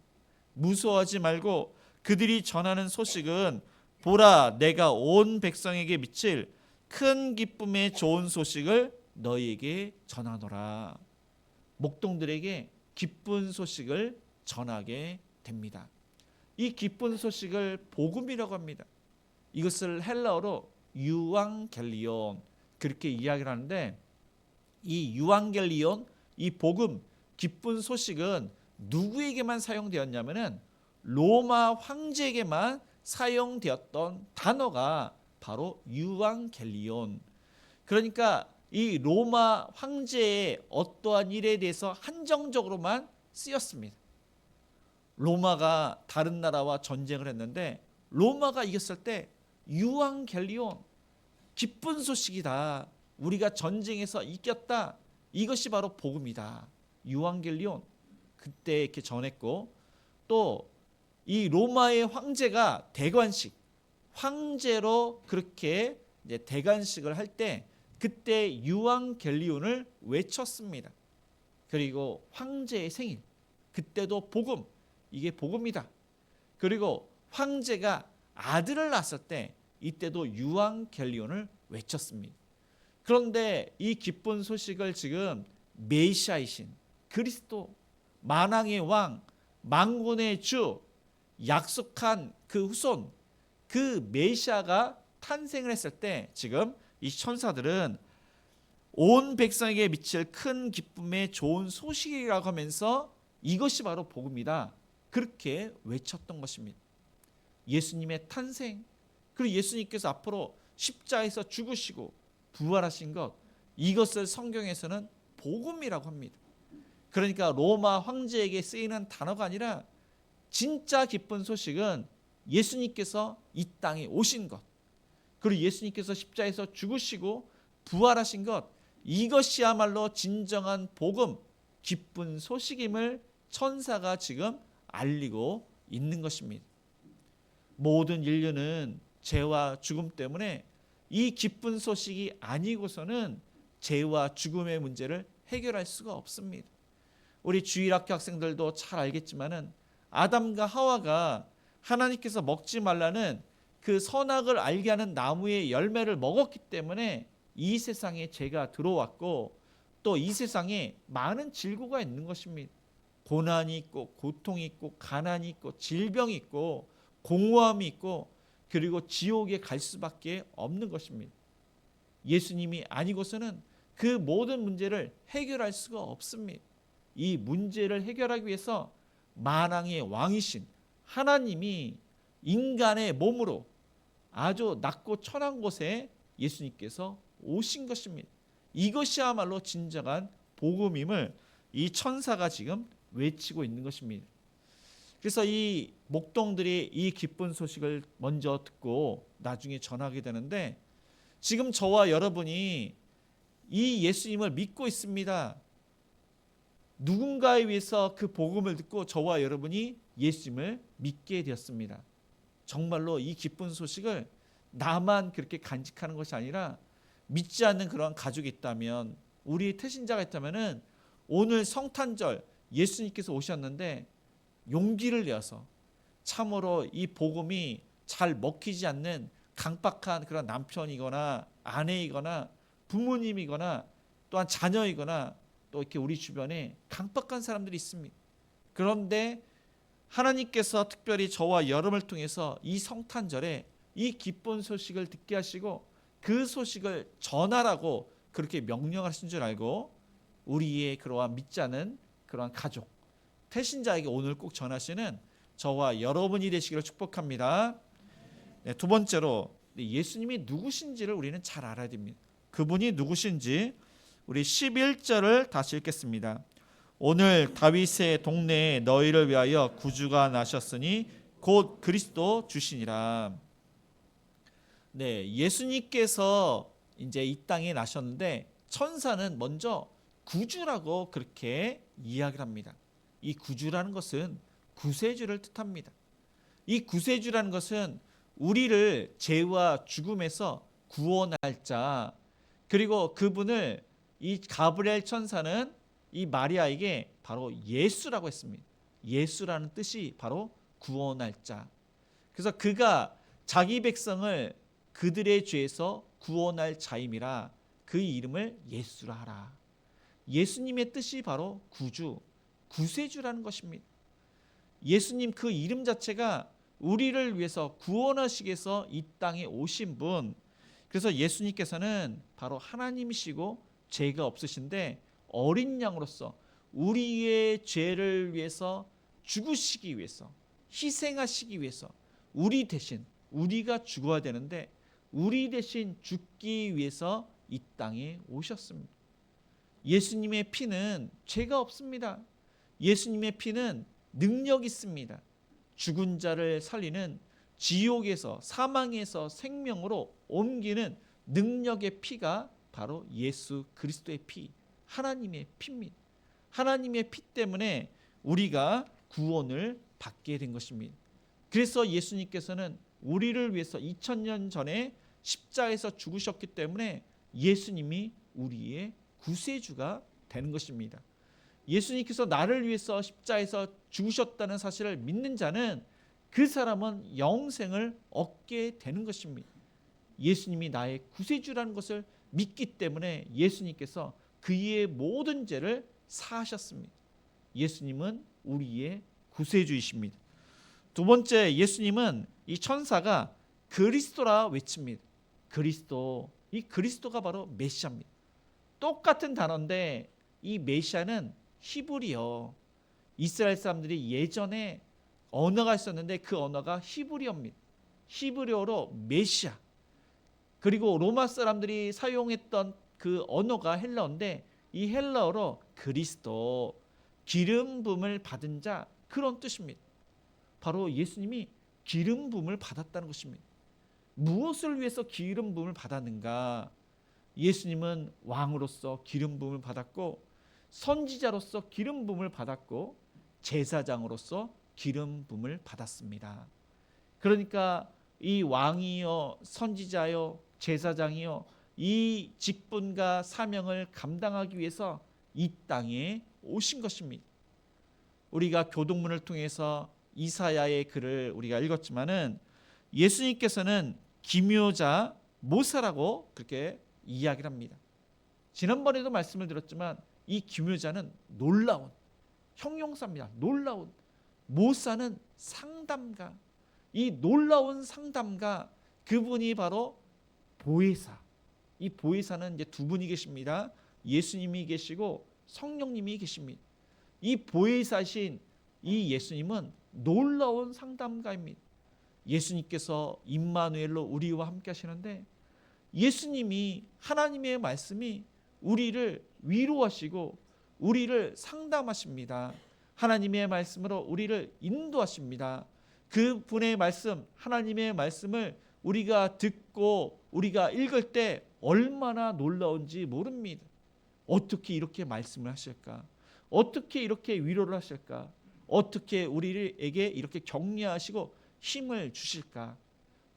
무서워하지 말고 그들이 전하는 소식은 보라, 내가 온 백성에게 미칠 큰 기쁨의 좋은 소식을 너희에게 전하노라. 목동들에게 기쁜 소식을 전하게 됩니다. 이 기쁜 소식을 복음이라고 합니다. 이것을 헬라어로 유앙겔리온 그렇게 이야기를 하는데 이 유앙겔리온, 이 복음, 기쁜 소식은 누구에게만 사용되었냐면은 로마 황제에게만 사용되었던 단어가 바로 유앙겔리온. 그러니까 이 로마 황제의 어떠한 일에 대해서 한정적으로만 쓰였습니다. 로마가 다른 나라와 전쟁을 했는데 로마가 이겼을 때 유앙겔리온, 기쁜 소식이다. 우리가 전쟁에서 이겼다. 이것이 바로 복음이다. 유앙겔리온 그때 이렇게 전했고 또 이 로마의 황제가 대관식 황제로 그렇게 이제 대관식을 할 때 그때 유앙겔리온을 외쳤습니다. 그리고 황제의 생일 그때도 복음 이게 복음이다. 그리고 황제가 아들을 낳았을 때 이때도 유앙겔리온을 외쳤습니다. 그런데 이 기쁜 소식을 지금 메시아이신 그리스도 만왕의 왕 만군의 주 약속한 그 후손 그 메시아가 탄생을 했을 때 지금 이 천사들은 온 백성에게 미칠 큰 기쁨의 좋은 소식이라고 하면서 이것이 바로 복음이다. 그렇게 외쳤던 것입니다. 예수님의 탄생 그리고 예수님께서 앞으로 십자가에서 죽으시고 부활하신 것 이것을 성경에서는 복음이라고 합니다. 그러니까 로마 황제에게 쓰이는 단어가 아니라 진짜 기쁜 소식은 예수님께서 이 땅에 오신 것 그리고 예수님께서 십자가에서 죽으시고 부활하신 것, 이것이야말로 진정한 복음, 기쁜 소식임을 천사가 지금 알리고 있는 것입니다. 모든 인류는 죄와 죽음 때문에 이 기쁜 소식이 아니고서는 죄와 죽음의 문제를 해결할 수가 없습니다. 우리 주일학교 학생들도 잘 알겠지만은 아담과 하와가 하나님께서 먹지 말라는 그 선악을 알게 하는 나무의 열매를 먹었기 때문에 이 세상에 죄가 들어왔고, 또 이 세상에 많은 질고가 있는 것입니다. 고난이 있고 고통이 있고 가난이 있고 질병이 있고 공허함이 있고, 그리고 지옥에 갈 수밖에 없는 것입니다. 예수님이 아니고서는 그 모든 문제를 해결할 수가 없습니다. 이 문제를 해결하기 위해서 만왕의 왕이신 하나님이 인간의 몸으로 아주 낮고 천한 곳에 예수님께서 오신 것입니다. 이것이야말로 진정한 복음임을 이 천사가 지금 외치고 있는 것입니다. 그래서 이 목동들이 이 기쁜 소식을 먼저 듣고 나중에 전하게 되는데, 지금 저와 여러분이 이 예수님을 믿고 있습니다. 누군가에 의해서 그 복음을 듣고 저와 여러분이 예수님을 믿게 되었습니다. 정말로 이 기쁜 소식을 나만 그렇게 간직하는 것이 아니라, 믿지 않는 그런 가족이 있다면, 우리 태신자가 있다면 오늘 성탄절 예수님께서 오셨는데 용기를 내어서 참으로 이 복음이 잘 먹히지 않는 강박한 그런 남편이거나 아내이거나 부모님이거나 또한 자녀이거나 또 이렇게 우리 주변에 강박한 사람들이 있습니다. 그런데 하나님께서 특별히 저와 여러분을 통해서 이 성탄절에 이 기쁜 소식을 듣게 하시고 그 소식을 전하라고 그렇게 명령하신 줄 알고, 우리의 그러한 믿지 않은 그러한 가족, 태신자에게 오늘 꼭 전하시는 저와 여러분이 되시기를 축복합니다. 네, 두 번째로 예수님이 누구신지를 우리는 잘 알아야 됩니다. 그분이 누구신지 우리 11절을 다시 읽겠습니다. 오늘 다윗의 동네에 너희를 위하여 구주가 나셨으니 곧 그리스도 주시니라. 네, 예수님께서 이제 이 땅에 나셨는데 천사는 먼저 구주라고 그렇게 이야기를 합니다. 이 구주라는 것은 구세주를 뜻합니다. 이 구세주라는 것은 우리를 죄와 죽음에서 구원할 자, 그리고 그분을 이 가브리엘 천사는 이 마리아에게 바로 예수라고 했습니다. 예수라는 뜻이 바로 구원할 자. 그래서 그가 자기 백성을 그들의 죄에서 구원할 자임이라 그 이름을 예수라 하라. 예수님의 뜻이 바로 구주, 구세주라는 것입니다. 예수님 그 이름 자체가 우리를 위해서 구원하시기 위해서 이 땅에 오신 분. 그래서 예수님께서는 바로 하나님이시고 죄가 없으신데 어린 양으로서 우리의 죄를 위해서 죽으시기 위해서, 희생하시기 위해서 우리 대신, 우리가 죽어야 되는데 우리 대신 죽기 위해서 이 땅에 오셨습니다. 예수님의 피는 죄가 없습니다. 예수님의 피는 능력 있습니다. 죽은 자를 살리는, 지옥에서 사망에서 생명으로 옮기는 능력의 피가 바로 예수 그리스도의 피, 하나님의 피입니다. 하나님의 피 때문에 우리가 구원을 받게 된 것입니다. 그래서 예수님께서는 우리를 위해서 2000년 전에 십자가에서 죽으셨기 때문에 예수님이 우리의 구세주가 되는 것입니다. 예수님께서 나를 위해서 십자가에서 죽으셨다는 사실을 믿는 자는 그 사람은 영생을 얻게 되는 것입니다. 예수님이 나의 구세주라는 것을 믿기 때문에 예수님께서 그의 모든 죄를 사하셨습니다. 예수님은 우리의 구세주이십니다. 두 번째, 예수님은 이 천사가 그리스도라 외칩니다. 그리스도, 이 그리스도가 바로 메시아입니다. 똑같은 단어인데 이 메시아는 히브리어, 이스라엘 사람들이 예전에 언어가 있었는데 그 언어가 히브리어입니다. 히브리어로 메시아. 그리고 로마 사람들이 사용했던 그 언어가 헬라어인데 이 헬라어로 그리스도, 기름 부음을 받은 자, 그런 뜻입니다. 바로 예수님이 기름 부음을 받았다는 것입니다. 무엇을 위해서 기름 부음을 받았는가? 예수님은 왕으로서 기름 부음을 받았고, 선지자로서 기름 부음을 받았고, 제사장으로서 기름 부음을 받았습니다. 그러니까 이 왕이요, 선지자요, 제사장이요, 이 직분과 사명을 감당하기 위해서 이 땅에 오신 것입니다. 우리가 교동문을 통해서 이사야의 글을 우리가 읽었지만은 예수님께서는 기묘자 모사라고 그렇게 이야기를 합니다. 지난번에도 말씀을 드렸지만 이 기묘자는 놀라운 형용사입니다. 놀라운. 모사는 상담가. 이 놀라운 상담가, 그분이 바로 보혜사. 이 보혜사는 이제 두 분이 계십니다. 예수님이 계시고 성령님이 계십니다. 이 보혜사신 이 예수님은 놀라운 상담가입니다. 예수님께서 임마누엘로 우리와 함께 하시는데, 예수님이, 하나님의 말씀이 우리를 위로하시고 우리를 상담하십니다. 하나님의 말씀으로 우리를 인도하십니다. 그분의 말씀, 하나님의 말씀을 우리가 듣고 우리가 읽을 때 얼마나 놀라운지 모릅니다. 어떻게 이렇게 말씀을 하실까? 어떻게 이렇게 위로를 하실까? 어떻게 우리에게 이렇게 격려하시고 힘을 주실까?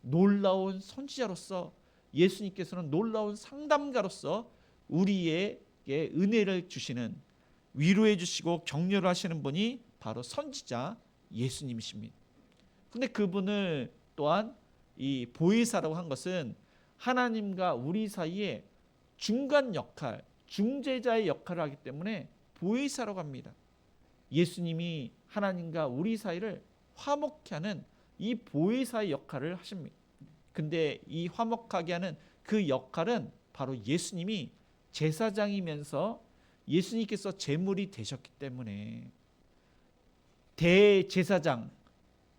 놀라운 선지자로서, 예수님께서는 놀라운 상담가로서 우리에게 은혜를 주시는, 위로해 주시고 격려를 하시는 분이 바로 선지자 예수님이십니다. 근데 그분을 또한 이 보혜사라고 한 것은 하나님과 우리 사이에 중간 역할, 중재자의 역할을 하기 때문에 보혜사라고 합니다. 예수님이 하나님과 우리 사이를 화목케 하는 이 보혜사의 역할을 하십니다. 근데 이 화목하게 하는 그 역할은 바로 예수님이 제사장이면서 예수님께서 제물이 되셨기 때문에, 대제사장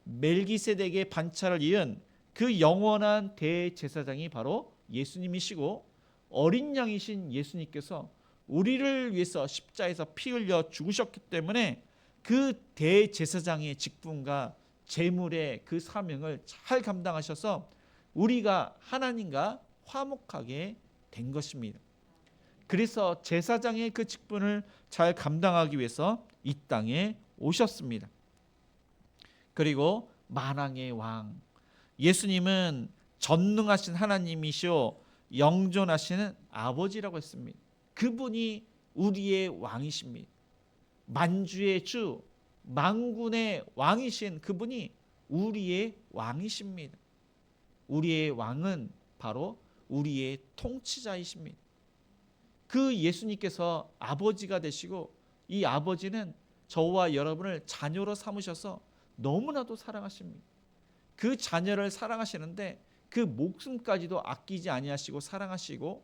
멜기세덱의 반차를 이은 그 영원한 대제사장이 바로 예수님이시고, 어린 양이신 예수님께서 우리를 위해서 십자에서 피 흘려 죽으셨기 때문에 그 대제사장의 직분과 제물의 그 사명을 잘 감당하셔서 우리가 하나님과 화목하게 된 것입니다. 그래서 제사장의 그 직분을 잘 감당하기 위해서 이 땅에 오셨습니다. 그리고 만왕의 왕, 예수님은 전능하신 하나님이시오 영존하시는 아버지라고 했습니다. 그분이 우리의 왕이십니다. 만주의 주, 만군의 왕이신 그분이 우리의 왕이십니다. 우리의 왕은 바로 우리의 통치자이십니다. 그 예수님께서 아버지가 되시고, 이 아버지는 저와 여러분을 자녀로 삼으셔서 너무나도 사랑하십니다. 그 자녀를 사랑하시는데 그 목숨까지도 아끼지 아니하시고 사랑하시고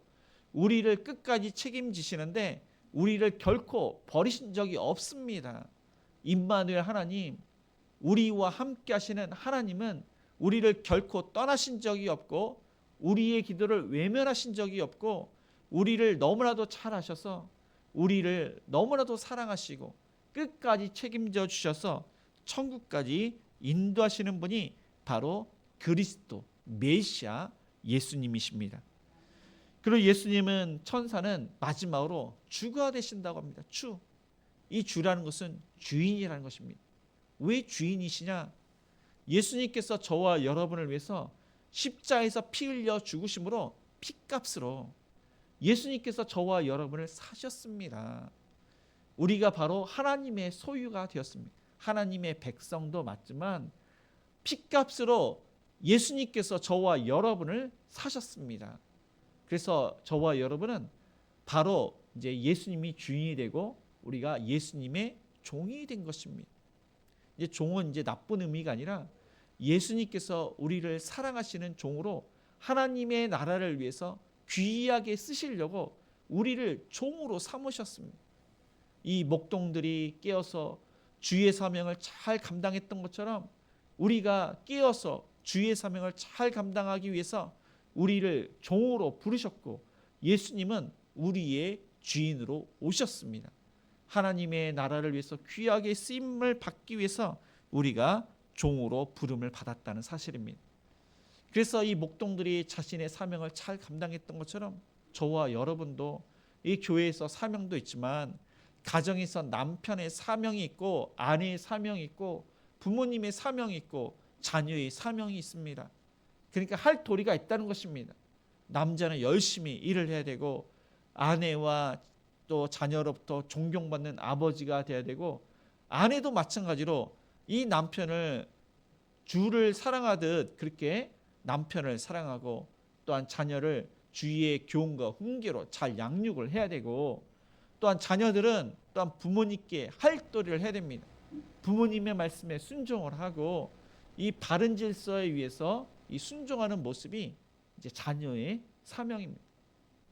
우리를 끝까지 책임지시는데 우리를 결코 버리신 적이 없습니다. 임마누엘 하나님, 우리와 함께 하시는 하나님은 우리를 결코 떠나신 적이 없고 우리의 기도를 외면하신 적이 없고 우리를 너무나도 잘 아셔서 우리를 너무나도 사랑하시고 끝까지 책임져 주셔서 천국까지 인도하시는 분이 바로 그리스도 메시아 예수님이십니다. 그리고 예수님은, 천사는 마지막으로 주가 되신다고 합니다. 주. 이 주라는 것은 주인이라는 것입니다. 왜 주인이시냐? 예수님께서 저와 여러분을 위해서 십자에서 피 흘려 죽으심으로 피값으로 예수님께서 저와 여러분을 사셨습니다. 우리가 바로 하나님의 소유가 되었습니다. 하나님의 백성도 맞지만 피값으로 예수님께서 저와 여러분을 사셨습니다. 그래서 저와 여러분은 바로 이제 예수님이 주인이 되고 우리가 예수님의 종이 된 것입니다. 이제 종은 이제 나쁜 의미가 아니라 예수님께서 우리를 사랑하시는 종으로 하나님의 나라를 위해서 귀하게 쓰시려고 우리를 종으로 삼으셨습니다. 이 목동들이 깨어서 주의 사명을 잘 감당했던 것처럼 우리가 깨어서 주의 사명을 잘 감당하기 위해서 우리를 종으로 부르셨고 예수님은 우리의 주인으로 오셨습니다. 하나님의 나라를 위해서 귀하게 쓰임을 받기 위해서 우리가 종으로 부름을 받았다는 사실입니다. 그래서 이 목동들이 자신의 사명을 잘 감당했던 것처럼 저와 여러분도 이 교회에서 사명도 있지만 가정에서 남편의 사명이 있고 아내의 사명이 있고 부모님의 사명이 있고 자녀의 사명이 있습니다. 그러니까 할 도리가 있다는 것입니다. 남자는 열심히 일을 해야 되고 아내와 또 자녀로부터 존경받는 아버지가 돼야 되고 아내도 마찬가지로 이 남편을 주를 사랑하듯 그렇게 남편을 사랑하고 또한 자녀를 주위의 교훈과 훈계로 잘 양육을 해야 되고 또한 자녀들은 또한 부모님께 할 도리를 해야 됩니다. 부모님의 말씀에 순종을 하고 이 바른 질서에 의해서 이 순종하는 모습이 이제 자녀의 사명입니다.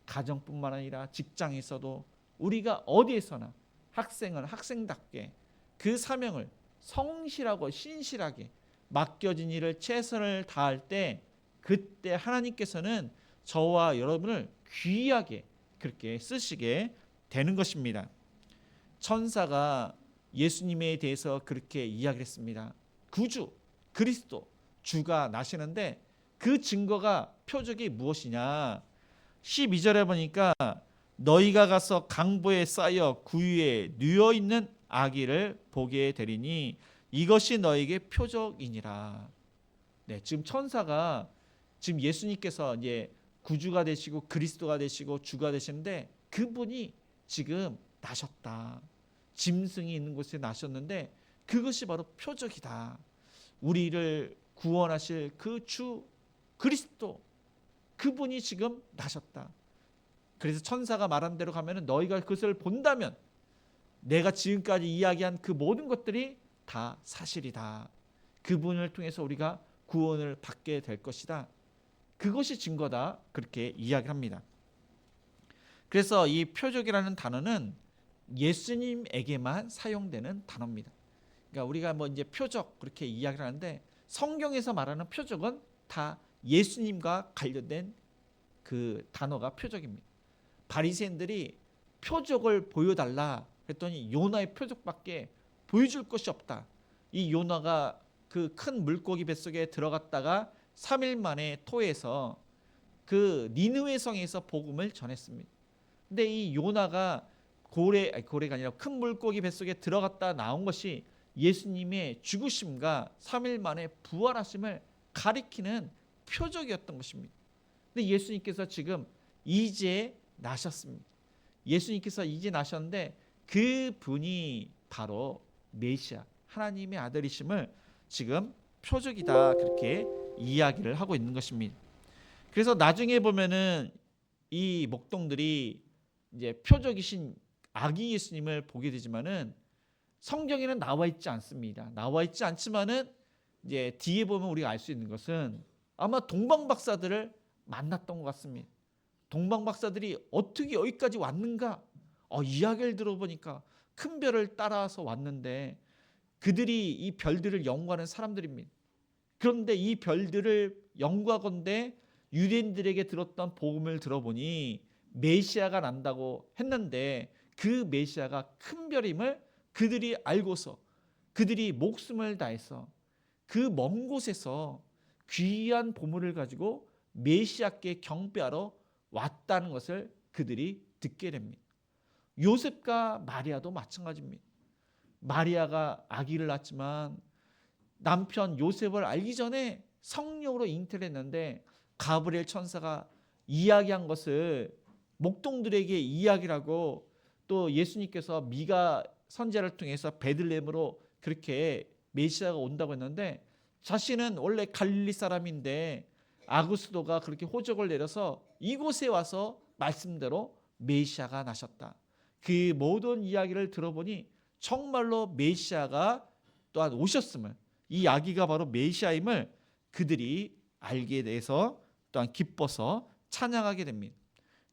가정뿐만 아니라 직장에서도 우리가 어디에서나 학생은 학생답게 그 사명을 성실하고 신실하게 맡겨진 일을 최선을 다할 때 그때 하나님께서는 저와 여러분을 귀하게 그렇게 쓰시게 되는 것입니다. 천사가 예수님에 대해서 그렇게 이야기를 했습니다. 구주 그리스도 주가 나시는데 그 증거가 표적이 무엇이냐? 12절에 보니까 너희가 가서 강보에 쌓여 구유에 누워 있는 아기를 보게 되리니 이것이 너에게 표적이니라. 네, 지금 천사가 지금 예수님께서 이제 구주가 되시고 그리스도가 되시고 주가 되시는데 그분이 지금 나셨다. 짐승이 있는 곳에 나셨는데 그것이 바로 표적이다. 우리를 구원하실 그 주 그리스도 그분이 지금 나셨다. 그래서 천사가 말한 대로 가면은 너희가 그것을 본다면 내가 지금까지 이야기한 그 모든 것들이 다 사실이다. 그분을 통해서 우리가 구원을 받게 될 것이다. 그것이 증거다. 그렇게 이야기를 합니다. 그래서 이 표적이라는 단어는 예수님에게만 사용되는 단어입니다. 그러니까 우리가 뭐 이제 표적 그렇게 이야기를 하는데 성경에서 말하는 표적은 다 예수님과 관련된 그 단어가 표적입니다. 바리새인들이 표적을 보여달라 그랬더니 요나의 표적밖에 보여줄 것이 없다. 이 요나가 그 큰 물고기 뱃속에 들어갔다가 3일 만에 토해서 그 니느웨 성에서 복음을 전했습니다. 근데 이 요나가 고래가 아니라 큰 물고기 뱃속에 들어갔다 나온 것이 예수님의 죽으심과 3일 만에 부활하심을 가리키는 표적이었던 것입니다. 근데 예수님께서 지금 이제 나셨습니다. 예수님께서 이제 나셨는데 그 분이 바로 메시아 하나님의 아들이심을 지금 표적이다 그렇게 이야기를 하고 있는 것입니다. 그래서 나중에 보면은 이 목동들이 이제 표적이신 아기 예수님을 보게 되지만은 성경에는 나와 있지 않습니다. 나와 있지 않지만은 이제 뒤에 보면 우리가 알 수 있는 것은 아마 동방 박사들을 만났던 것 같습니다. 동방 박사들이 어떻게 여기까지 왔는가? 이야기를 들어보니까 큰 별을 따라서 왔는데 그들이 이 별들을 연구하는 사람들입니다. 그런데 이 별들을 연구하건대 유대인들에게 들었던 복음을 들어보니 메시아가 난다고 했는데 그 메시아가 큰 별임을 그들이 알고서 그들이 목숨을 다해서 그 먼 곳에서 귀한 보물을 가지고 메시아께 경배하러 왔다는 것을 그들이 듣게 됩니다. 요셉과 마리아도 마찬가지입니다. 마리아가 아기를 낳았지만 남편 요셉을 알기 전에 성령으로 잉태를 했는데 가브리엘 천사가 이야기한 것을 목동들에게 이야기를 하고 또 예수님께서 미가 선지자를 통해서 베들레헴으로 그렇게 메시아가 온다고 했는데 자신은 원래 갈릴리 사람인데 아구스도가 그렇게 호적을 내려서 이곳에 와서 말씀대로 메시아가 나셨다. 그 모든 이야기를 들어보니 정말로 메시아가 또한 오셨음을 이 아기가 바로 메시아임을 그들이 알게 돼서 또한 기뻐서 찬양하게 됩니다.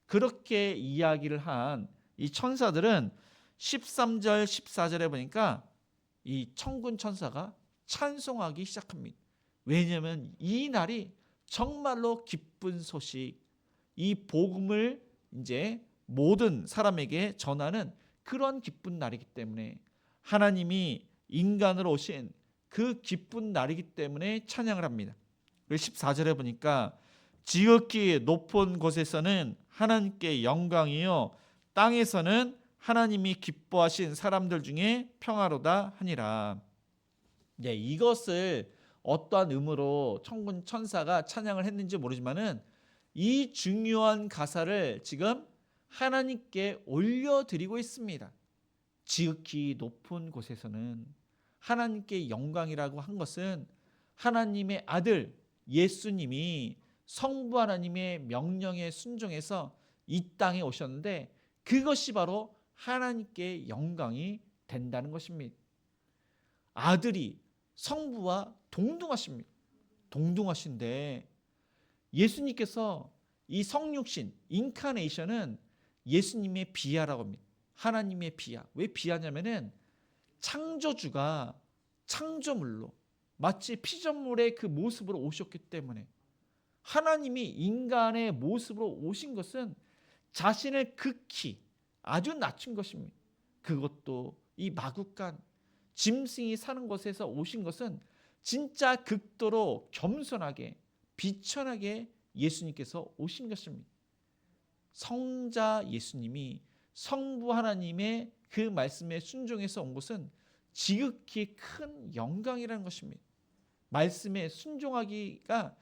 그렇게 이야기를 한 이 천사들은 13절 14절에 보니까 이 천군 천사가 찬송하기 시작합니다. 왜냐하면 이 날이 정말로 기쁜 소식, 이 복음을 이제 모든 사람에게 전하는 그런 기쁜 날이기 때문에 하나님이 인간으로 오신 그 기쁜 날이기 때문에 찬양을 합니다. 그리고 14절에 보니까 지극히 높은 곳에서는 하나님께 영광이요 땅에서는 하나님이 기뻐하신 사람들 중에 평화로다 하니라. 네, 이것을 어떠한 의무로 천군 천사가 찬양을 했는지 모르지만은 이 중요한 가사를 지금 하나님께 올려드리고 있습니다. 지극히 높은 곳에서는 하나님께 영광이라고 한 것은 하나님의 아들 예수님이 성부 하나님의 명령에 순종해서 이 땅에 오셨는데 그것이 바로 하나님께 영광이 된다는 것입니다. 아들이 성부와 동등하십니다. 동등하신데 예수님께서 이 성육신, 인카네이션은 예수님의 비하라고 합니다. 하나님의 비하. 왜 비하냐면은 창조주가 창조물로 마치 피조물의 그 모습으로 오셨기 때문에 하나님이 인간의 모습으로 오신 것은 자신을 극히 아주 낮춘 것입니다. 그것도 이 마국간 짐승이 사는 곳에서 오신 것은 진짜 극도로 겸손하게 비천하게 예수님께서 오신 것입니다. 성자 예수님이 성부 하나님의 그 말씀에 순종해서 온 것은 지극히 큰 영광이라는 것입니다. 말씀에 순종하기가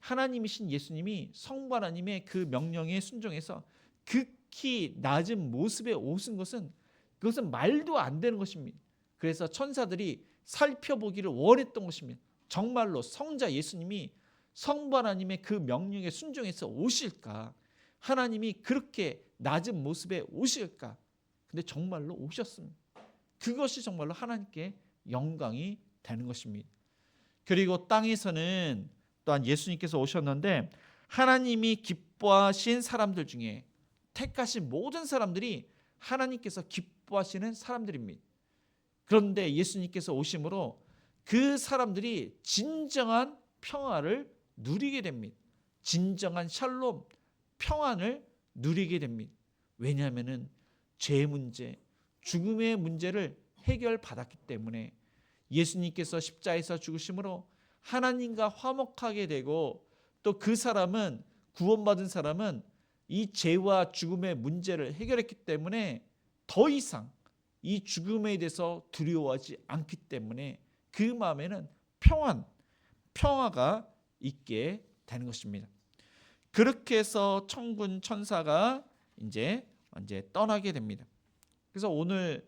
하나님이신 예수님이 성부 하나님의 그 명령에 순종해서 극히 낮은 모습에 오신 것은 그것은 말도 안 되는 것입니다. 그래서 천사들이 살펴보기를 원했던 것입니다. 정말로 성자 예수님이 성부 하나님의 그 명령에 순종해서 오실까? 하나님이 그렇게 낮은 모습에 오실까? 근데 정말로 오셨습니다. 그것이 정말로 하나님께 영광이 되는 것입니다. 그리고 땅에서는 또한 예수님께서 오셨는데 하나님이 기뻐하신 사람들 중에 택하신 모든 사람들이 하나님께서 기뻐하시는 사람들입니다. 그런데 예수님께서 오심으로 그 사람들이 진정한 평화를 누리게 됩니다. 진정한 샬롬, 평안을 누리게 됩니다. 왜냐하면 죄 문제, 죽음의 문제를 해결받았기 때문에 예수님께서 십자가에서 죽으심으로 하나님과 화목하게 되고 또 그 사람은 구원받은 사람은 이 죄와 죽음의 문제를 해결했기 때문에 더 이상 이 죽음에 대해서 두려워하지 않기 때문에 그 마음에는 평화가 있게 되는 것입니다. 그렇게 해서 천군 천사가 이제 떠나게 됩니다. 그래서 오늘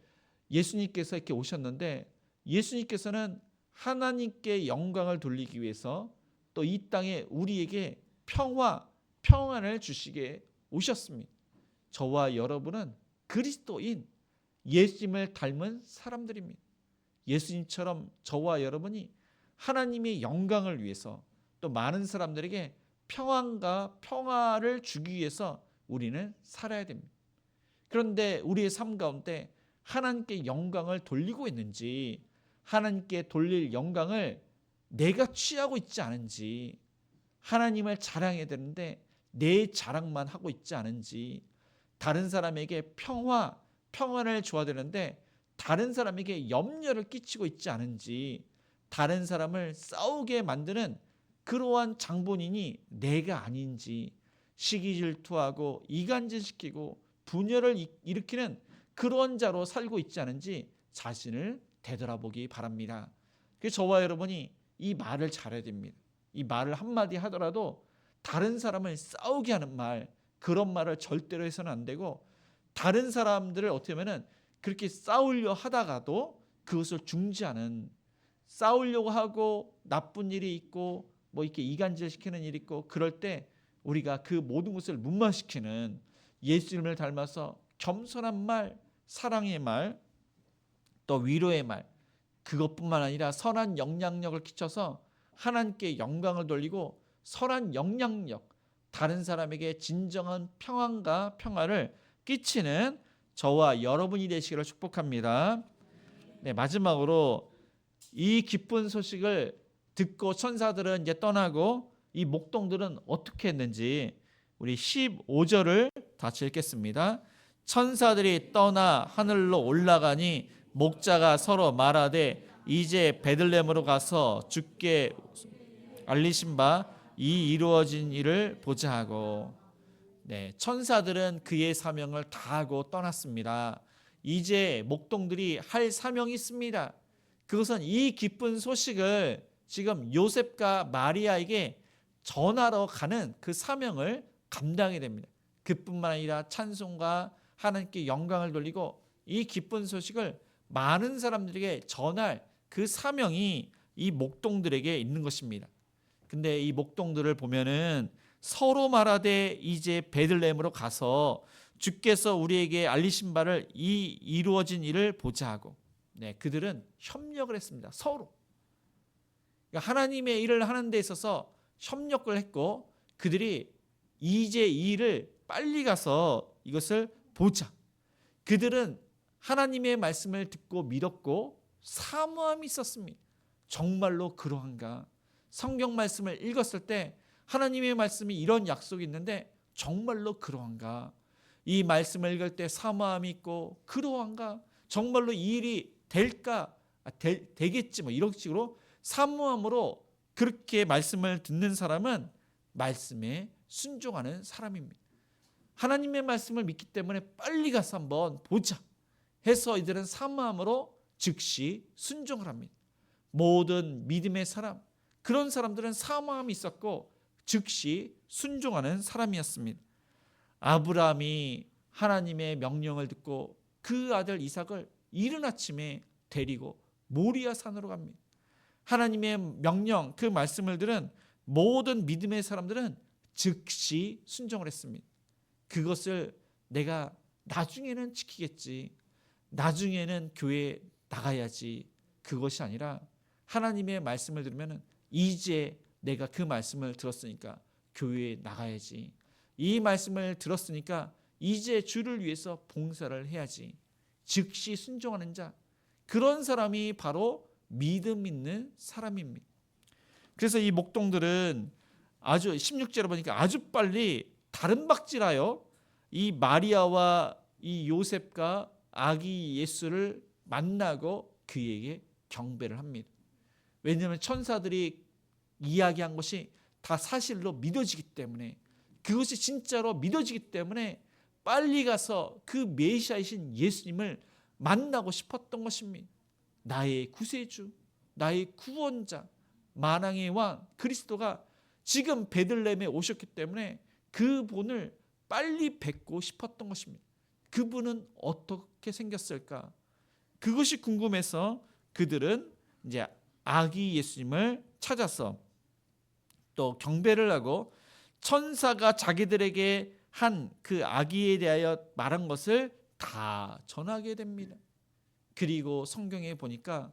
예수님께서 이렇게 오셨는데 예수님께서는 하나님께 영광을 돌리기 위해서 또 이 땅에 우리에게 평안을 주시게 오셨습니다. 저와 여러분은 그리스도인 예수님을 닮은 사람들입니다. 예수님처럼 저와 여러분이 하나님의 영광을 위해서 또 많은 사람들에게 평안과 평화를 주기 위해서 우리는 살아야 됩니다. 그런데 우리의 삶 가운데 하나님께 영광을 돌리고 있는지, 하나님께 돌릴 영광을 내가 취하고 있지 않은지, 하나님을 자랑해야 되는데 내 자랑만 하고 있지 않은지, 다른 사람에게 평안을 줘야 되는데 다른 사람에게 염려를 끼치고 있지 않은지, 다른 사람을 싸우게 만드는 그러한 장본인이 내가 아닌지, 시기 질투하고 이간질시키고 분열을 일으키는 그런 자로 살고 있지 않은지 자신을 되돌아보기 바랍니다. 그래서 저와 여러분이 이 말을 잘해야 됩니다. 이 말을 한마디 하더라도 다른 사람을 싸우게 하는 말, 그런 말을 절대로 해서는 안 되고, 다른 사람들을 어떻게 하면은 그렇게 싸우려 하다가도 그것을 중지하는, 싸우려고 하고 나쁜 일이 있고 뭐 이렇게 이간질시키는 일이 있고 그럴 때 우리가 그 모든 것을 문마시키는 예수님을 닮아서 겸손한 말, 사랑의 말, 또 위로의 말, 그것뿐만 아니라 선한 영향력을 끼쳐서 하나님께 영광을 돌리고 선한 영향력, 다른 사람에게 진정한 평안과 평화를 끼치는 저와 여러분이 되시기를 축복합니다. 네, 마지막으로 이 기쁜 소식을 듣고 천사들은 이제 떠나고 이 목동들은 어떻게 했는지 우리 15절을 다시 읽겠습니다. 천사들이 떠나 하늘로 올라가니 목자가 서로 말하되 이제 베들레헴으로 가서 주께 알리신 바 이 이루어진 일을 보자 하고, 네, 천사들은 그의 사명을 다하고 떠났습니다. 이제 목동들이 할 사명이 있습니다. 그것은 이 기쁜 소식을 지금 요셉과 마리아에게 전하러 가는 그 사명을 감당하게 됩니다. 그뿐만 아니라 찬송과 하나님께 영광을 돌리고 이 기쁜 소식을 많은 사람들에게 전할 그 사명이 이 목동들에게 있는 것입니다. 근데 이 목동들을 보면은 서로 말하되 이제 베들레헴으로 가서 주께서 우리에게 알리신 바를 이 이루어진 일을 보자 하고, 네, 그들은 협력을 했습니다. 서로. 그러니까 하나님의 일을 하는 데 있어서 협력을 했고, 그들이 이제 이 일을 빨리 가서 이것을 보자. 그들은 하나님의 말씀을 듣고 믿었고 사모함이 있었습니다. 정말로 그러한가? 성경 말씀을 읽었을 때 하나님의 말씀이 이런 약속이 있는데 정말로 그러한가? 이 말씀을 읽을 때 사모함이 있고 그러한가? 정말로 이 일이 될까? 되겠지 뭐 이런 식으로 사모함으로 그렇게 말씀을 듣는 사람은 말씀에 순종하는 사람입니다. 하나님의 말씀을 믿기 때문에 빨리 가서 한번 보자 해서 이들은 사모함으로 즉시 순종을 합니다. 모든 믿음의 사람, 그런 사람들은 사모함이 있었고 즉시 순종하는 사람이었습니다. 아브라함이 하나님의 명령을 듣고 그 아들 이삭을 이른 아침에 데리고 모리아 산으로 갑니다. 하나님의 명령, 그 말씀을 들은 모든 믿음의 사람들은 즉시 순종을 했습니다. 그것을 내가 나중에는 지키겠지, 나중에는 교회에 나가야지, 그것이 아니라 하나님의 말씀을 들으면 이제 내가 그 말씀을 들었으니까 교회에 나가야지, 이 말씀을 들었으니까 이제 주를 위해서 봉사를 해야지, 즉시 순종하는 자, 그런 사람이 바로 믿음 있는 사람입니다. 그래서 이 목동들은 아주 16절에 보니까 아주 빨리 다른 박질하여 이 마리아와 이 요셉과 아기 예수를 만나고 그에게 경배를 합니다. 왜냐하면 천사들이 이야기한 것이 다 사실로 믿어지기 때문에, 그것이 진짜로 믿어지기 때문에 빨리 가서 그 메시아이신 예수님을 만나고 싶었던 것입니다. 나의 구세주, 나의 구원자, 만왕의 왕 그리스도가 지금 베들레헴에 오셨기 때문에 그분을 빨리 뵙고 싶었던 것입니다. 그분은 어떻게 생겼을까? 그것이 궁금해서 그들은 이제 아기 예수님을 찾아서 또 경배를 하고 천사가 자기들에게 한 그 아기에 대하여 말한 것을 다 전하게 됩니다. 그리고 성경에 보니까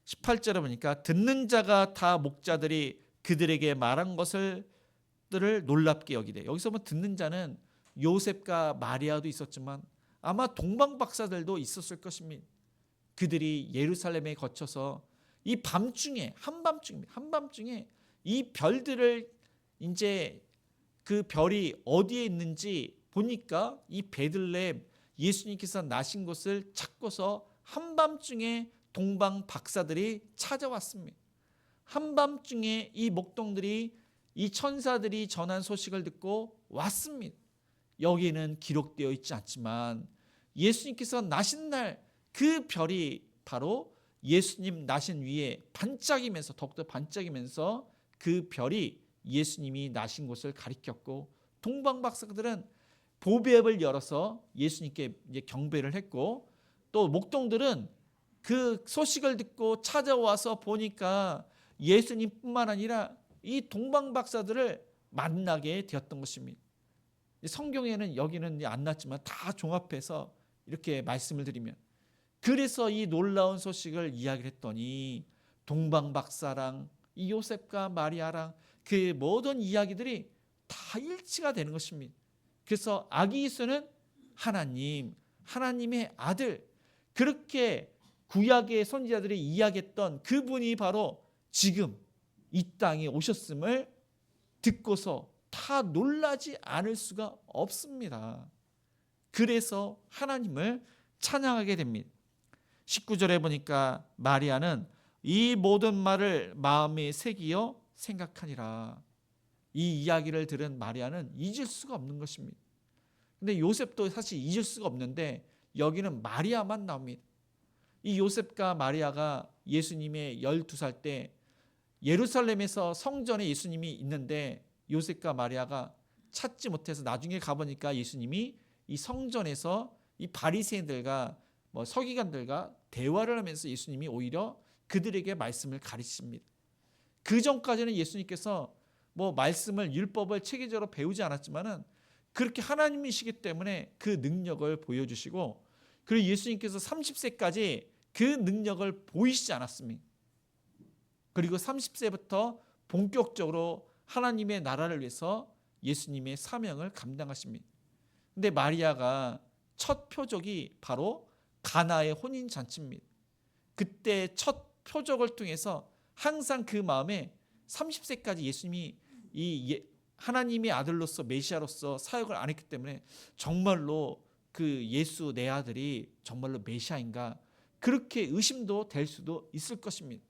18절에 보니까 듣는 자가 다 목자들이 그들에게 말한 것들을 놀랍게 여기래. 여기서 뭐 듣는 자는 요셉과 마리아도 있었지만 아마 동방 박사들도 있었을 것입니다. 그들이 예루살렘에 거쳐서 이 밤중에, 한밤중에 이 별들을 이제 그 별이 어디에 있는지 보니까 이 베들레헴 예수님께서 나신 곳을 찾고서 한밤중에 동방 박사들이 찾아왔습니다. 한밤중에 이 목동들이, 이 천사들이 전한 소식을 듣고 왔습니다. 여기에는 기록되어 있지 않지만 예수님께서 나신 날 그 별이 바로 예수님 나신 위에 반짝이면서, 더욱더 반짝이면서 그 별이 예수님이 나신 곳을 가리켰고, 동방 박사들은 보배업을 열어서 예수님께 이제 경배를 했고, 또 목동들은 그 소식을 듣고 찾아와서 보니까 예수님뿐만 아니라 이 동방 박사들을 만나게 되었던 것입니다. 성경에는 여기는 안 났지만 다 종합해서 이렇게 말씀을 드리면, 그래서 이 놀라운 소식을 이야기를 했더니 동방 박사랑 이 요셉과 마리아랑 그 모든 이야기들이 다 일치가 되는 것입니다. 그래서 아기 예수는 하나님의 아들, 그렇게 구약의 선지자들이 이야기했던 그분이 바로 지금 이 땅에 오셨음을 듣고서 다 놀라지 않을 수가 없습니다. 그래서 하나님을 찬양하게 됩니다. 19절에 보니까 마리아는 이 모든 말을 마음에 새기어 생각하니라. 이 이야기를 들은 마리아는 잊을 수가 없는 것입니다. 근데 요셉도 사실 잊을 수가 없는데 여기는 마리아만 나옵니다. 이 요셉과 마리아가 예수님의 12살 때 예루살렘에서 성전에 예수님이 있는데 요셉과 마리아가 찾지 못해서 나중에 가보니까 예수님이 이 성전에서 이 바리새인들과 서기관들과 대화를 하면서 예수님이 오히려 그들에게 말씀을 가르치십니다. 그 전까지는 예수님께서 말씀을 율법을 체계적으로 배우지 않았지만은 그렇게 하나님이시기 때문에 그 능력을 보여주시고, 그리고 예수님께서 30세까지 그 능력을 보이시지 않았습니다. 그리고 30세부터 본격적으로 하나님의 나라를 위해서 예수님의 사명을 감당하십니다. 근데 마리아가 첫 표적이 바로 가나의 혼인잔치입니다. 그때 첫 표적을 통해서 항상 그 마음에 30세까지 예수님이 하나님의 아들로서 메시아로서 사역을 안 했기 때문에 정말로 그 예수 내 아들이 정말로 메시아인가, 그렇게 의심도 될 수도 있을 것입니다.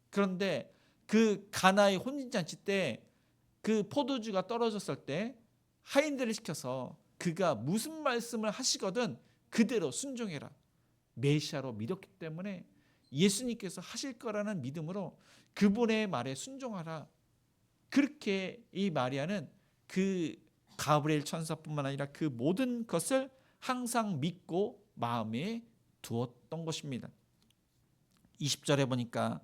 그런데 그 가나의 혼인잔치 때 그 포도주가 떨어졌을 때 하인들을 시켜서 그가 무슨 말씀을 하시거든 그대로 순종해라. 메시아로 믿었기 때문에 예수님께서 하실 거라는 믿음으로 그분의 말에 순종하라. 그렇게 이 마리아는 그 가브리엘 천사뿐만 아니라 그 모든 것을 항상 믿고 마음에 두었던 것입니다. 20절에 보니까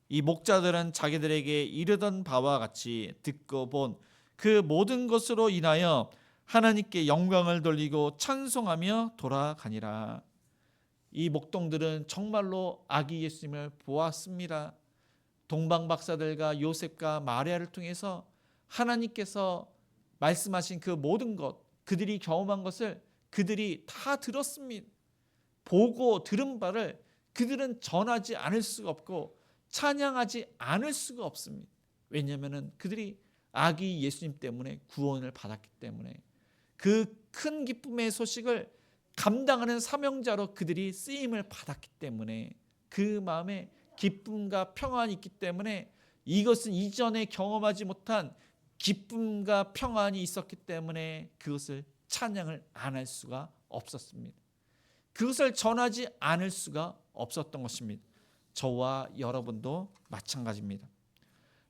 이 목자들은 자기들에게 이르던 바와 같이 듣고 본 그 모든 것으로 인하여 하나님께 영광을 돌리고 찬송하며 돌아가니라. 이 목동들은 정말로 아기 예수님을 보았습니다. 동방 박사들과 요셉과 마리아를 통해서 하나님께서 말씀하신 그 모든 것, 그들이 경험한 것을 그들이 다 들었습니다. 보고 들은 바를 그들은 전하지 않을 수가 없고 찬양하지 않을 수가 없습니다. 왜냐하면 그들이 아기 예수님 때문에 구원을 받았기 때문에 그 큰 기쁨의 소식을 감당하는 사명자로 그들이 쓰임을 받았기 때문에 그 마음에 기쁨과 평안이 있기 때문에 이것은 이전에 경험하지 못한 기쁨과 평안이 있었기 때문에 그것을 찬양을 안 할 수가 없었습니다. 그것을 전하지 않을 수가 없었던 것입니다. 저와 여러분도 마찬가지입니다.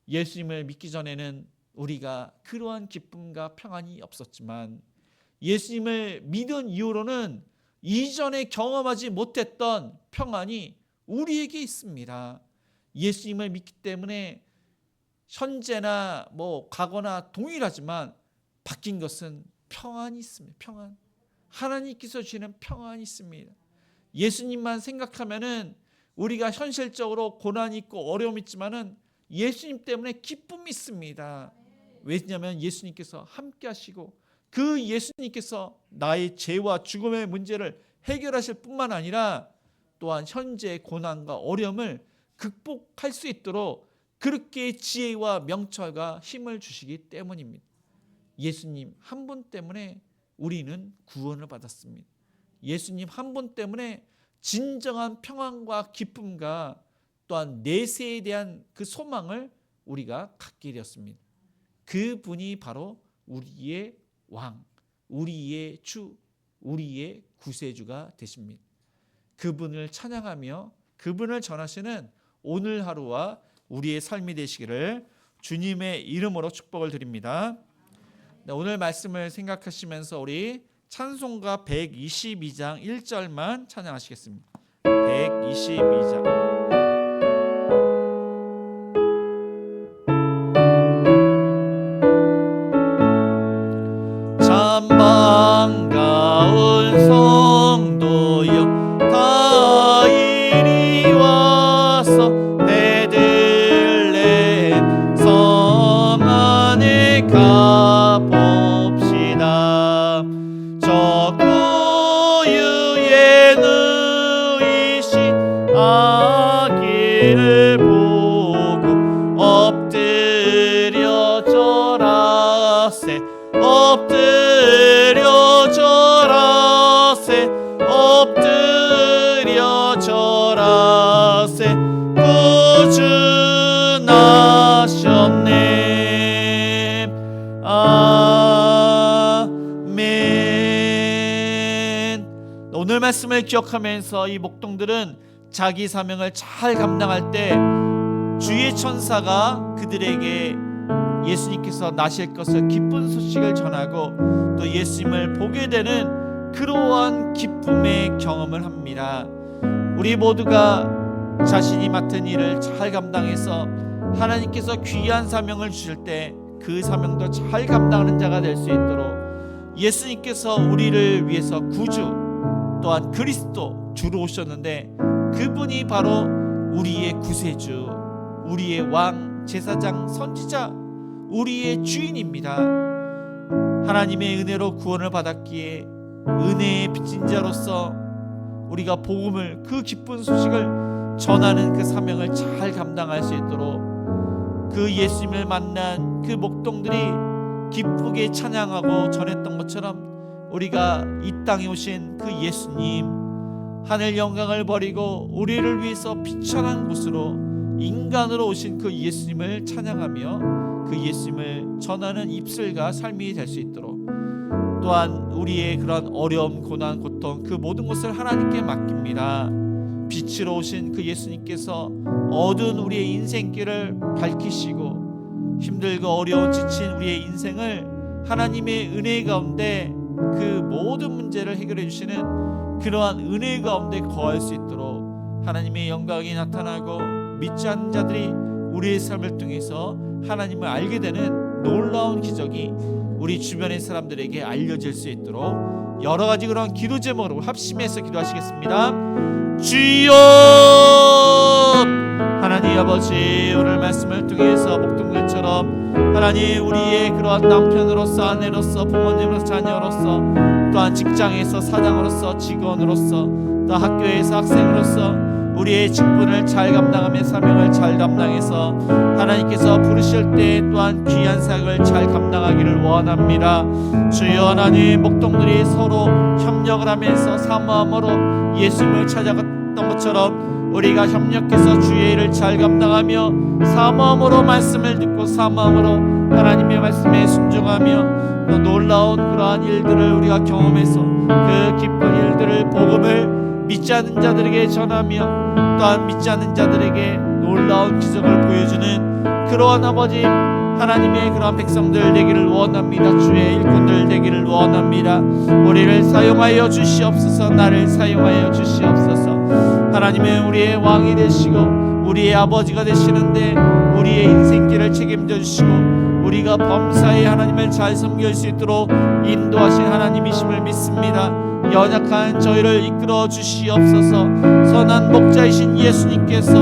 예수님을 믿기 전에는 우리가 그러한 기쁨과 평안이 없었지만 예수님을 믿은 이후로는 이전에 경험하지 못했던 평안이 우리에게 있습니다. 예수님을 믿기 때문에 현재나 과거나 동일하지만 바뀐 것은 평안이 있습니다. 평안. 하나님께서 주시는 평안이 있습니다. 예수님만 생각하면은 우리가 현실적으로 고난이 있고 어려움이 있지만은 예수님 때문에 기쁨이 있습니다. 왜냐하면 예수님께서 함께 하시고 그 예수님께서 나의 죄와 죽음의 문제를 해결하실 뿐만 아니라 또한 현재의 고난과 어려움을 극복할 수 있도록 그렇게 지혜와 명철과 힘을 주시기 때문입니다. 예수님 한 분 때문에 우리는 구원을 받았습니다. 예수님 한 분 때문에 진정한 평안과 기쁨과 또한 내세에 대한 그 소망을 우리가 갖게 되었습니다. 그분이 바로 우리의 왕, 우리의 주, 우리의 구세주가 되십니다. 그분을 찬양하며 그분을 전하시는 오늘 하루와 우리의 삶이 되시기를 주님의 이름으로 축복을 드립니다. 오늘 말씀을 생각하시면서 우리 찬송가 122장 1절만 찬양하시겠습니다. 122장. 참 반가운 성도여 다 이리 와서 베들레헴 성 안에 가봅시다. 저 구유에 누이신 아기를 보고 엎드려 절하세 엎드려 절하세 엎드려 절하세 오늘 말씀을 기억하면서 이 목동들은 자기 사명을 잘 감당할 때 주의 천사가 그들에게 예수님께서 나실 것을 기쁜 소식을 전하고 또 예수님을 보게 되는 그러한 기쁨의 경험을 합니다. 우리 모두가 자신이 맡은 일을 잘 감당해서 하나님께서 귀한 사명을 주실 때 그 사명도 잘 감당하는 자가 될 수 있도록 예수님께서 우리를 위해서 구주 또한 그리스도 주로 오셨는데 그분이 바로 우리의 구세주, 우리의 왕, 제사장, 선지자, 우리의 주인입니다. 하나님의 은혜로 구원을 받았기에 은혜의 빚진 자로서 우리가 복음을, 그 기쁜 소식을 전하는 그 사명을 잘 감당할 수 있도록 그 예수님을 만난 그 목동들이 기쁘게 찬양하고 전했던 것처럼 우리가 이 땅에 오신 그 예수님, 하늘 영광을 버리고 우리를 위해서 비천한 곳으로 인간으로 오신 그 예수님을 찬양하며 그 예수님을 전하는 입술과 삶이 될 수 있도록 또한 우리의 그런 어려움, 고난, 고통 그 모든 것을 하나님께 맡깁니다. 빛으로 오신 그 예수님께서 어두운 우리의 인생길을 밝히시고 힘들고 어려운 지친 우리의 인생을 하나님의 은혜 가운데 그 모든 문제를 해결해 주시는 그러한 은혜 가운데 거할 수 있도록 하나님의 영광이 나타나고 믿지 않는 자들이 우리의 삶을 통해서 하나님을 알게 되는 놀라운 기적이 우리 주변의 사람들에게 알려질 수 있도록 여러 가지 그런 기도 제목으로 합심해서 기도하시겠습니다. 주여, 하나님 아버지, 오늘 말씀을 통해서 목동들처럼 하나님 우리의 그러한 남편으로서, 아내로서, 부모님으로서, 자녀로서, 또한 직장에서 사장으로서, 직원으로서, 또 학교에서 학생으로서 우리의 직분을 잘 감당하며 사명을 잘 감당해서 하나님께서 부르실 때 또한 귀한 사역을 잘 감당하기를 원합니다. 주여, 하나님 목동들이 서로 협력을 하면서 사모함으로 예수님을 찾아갔던 것처럼 우리가 협력해서 주의 일을 잘 감당하며 사모함으로 말씀을 듣고 사모함으로 하나님의 말씀에 순종하며 또 놀라운 그러한 일들을 우리가 경험해서 그 기쁜 일들을, 복음을 믿지 않는 자들에게 전하며 또한 믿지 않는 자들에게 놀라운 기적을 보여주는 그러한 아버지 하나님의 그러한 백성들 되기를 원합니다. 주의 일꾼들 되기를 원합니다. 우리를 사용하여 주시옵소서. 나를 사용하여 주시옵소서. 하나님은 우리의 왕이 되시고 우리의 아버지가 되시는데 우리의 인생길을 책임져 주시고 우리가 범사에 하나님을 잘 섬길 수 있도록 인도하신 하나님이심을 믿습니다. 연약한 저희를 이끌어 주시옵소서. 선한 목자이신 예수님께서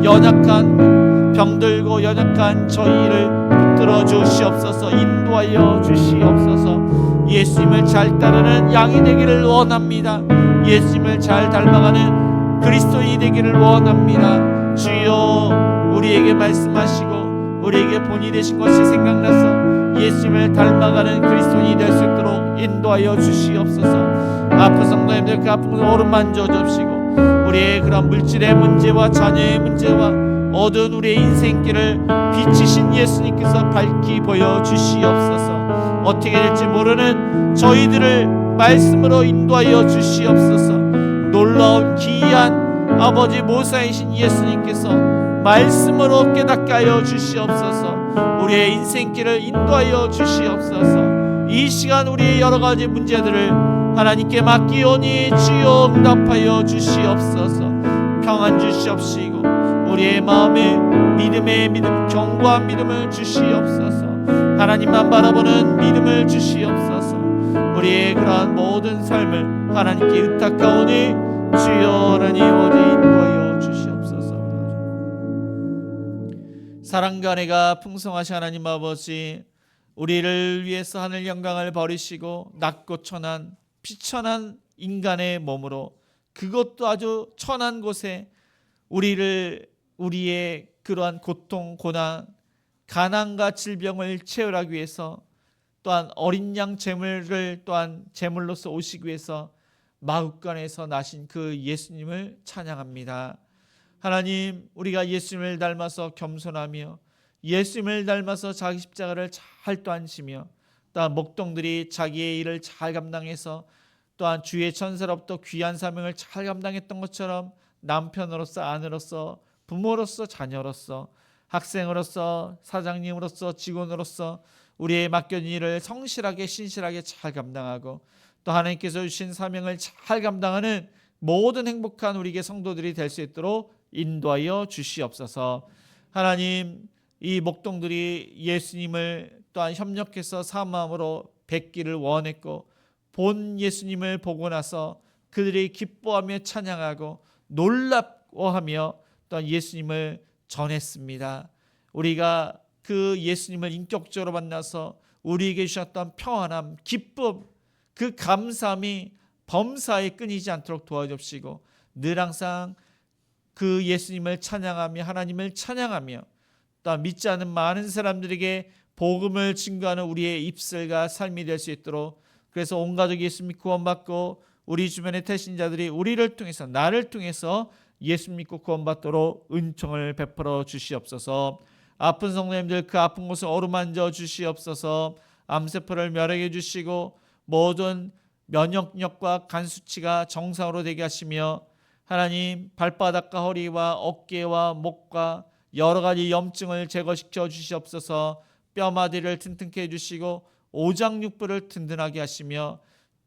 연약한 병들고 연약한 저희를 붙들어 주시옵소서. 인도하여 주시옵소서. 예수님을 잘 따르는 양이 되기를 원합니다. 예수님을 잘 닮아가는 그리스도인이 되기를 원합니다. 주여, 우리에게 말씀하시고 우리에게 본이 되신 것이 생각나서 예수님을 닮아가는 그리스도인이 될 수 있도록 인도하여 주시옵소서. 아픈 성도님들 그 아픈 것을 오른만져 주시고 우리의 그런 물질의 문제와 자녀의 문제와 어두운 우리의 인생길을 빛이신 예수님께서 밝히 보여주시옵소서. 어떻게 될지 모르는 저희들을 말씀으로 인도하여 주시옵소서. 놀라운 귀한 아버지 모사이신 예수님께서 말씀으로 깨닫게 하여 주시옵소서. 우리의 인생길을 인도하여 주시옵소서. 이 시간 우리의 여러 가지 문제들을 하나님께 맡기오니 주여 응답하여 주시옵소서. 평안 주시옵시고 우리의 마음에 믿음의 믿음, 견고한 믿음을 주시옵소서. 하나님만 바라보는 믿음을 주시옵소서. 우리의 그러한 모든 삶을 하나님께 의탁하오니 주여 하나님 어디 인도하여 주시옵소서. 사랑과 은혜가 풍성하신 하나님 아버지, 우리를 위해서 하늘 영광을 버리시고 낮고 천한 비천한 인간의 몸으로, 그것도 아주 천한 곳에 우리의 그러한 고통, 고난, 가난과 질병을 채울하기 위해서, 또한 어린 양 제물을 또한 제물로서 오시기 위해서 마국간에서 나신 그 예수님을 찬양합니다. 하나님, 우리가 예수님을 닮아서 겸손하며 예수님을 닮아서 자기 십자가를 잘 또한 지며, 또한 목동들이 자기의 일을 잘 감당해서 또한 주의 천사로부터 귀한 사명을 잘 감당했던 것처럼 남편으로서, 아내로서, 부모로서, 자녀로서, 학생으로서, 사장님으로서, 직원으로서 우리의 맡겨진 일을 성실하게 신실하게 잘 감당하고 또 하나님께서 주신 사명을 잘 감당하는 모든 행복한 우리에게 성도들이 될 수 있도록 인도하여 주시옵소서. 하나님, 이 목동들이 예수님을 또한 협력해서 사모함으로 뵙기를 원했고 본 예수님을 보고 나서 그들이 기뻐하며 찬양하고 놀랍워하며 또한 예수님을 전했습니다. 우리가 그 예수님을 인격적으로 만나서 우리에게 주셨던 평안함, 기쁨, 그 감사함이 범사에 끊이지 않도록 도와주시고 늘 항상 그 예수님을 찬양하며 하나님을 찬양하며 또 믿지 않는 많은 사람들에게 복음을 증거하는 우리의 입술과 삶이 될 수 있도록, 그래서 온 가족이 예수 믿고 구원받고 우리 주변의 태신자들이 우리를 통해서, 나를 통해서 예수 믿고 구원받도록 은총을 베풀어 주시옵소서. 아픈 성도님들 그 아픈 곳을 어루만져 주시옵소서. 암세포를 멸하게 주시고 모든 면역력과 간 수치가 정상으로 되게 하시며 하나님, 발바닥과 허리와 어깨와 목과 여러 가지 염증을 제거시켜 주시옵소서. 뼈마디를 튼튼케 해주시고 오장육부를 든든하게 하시며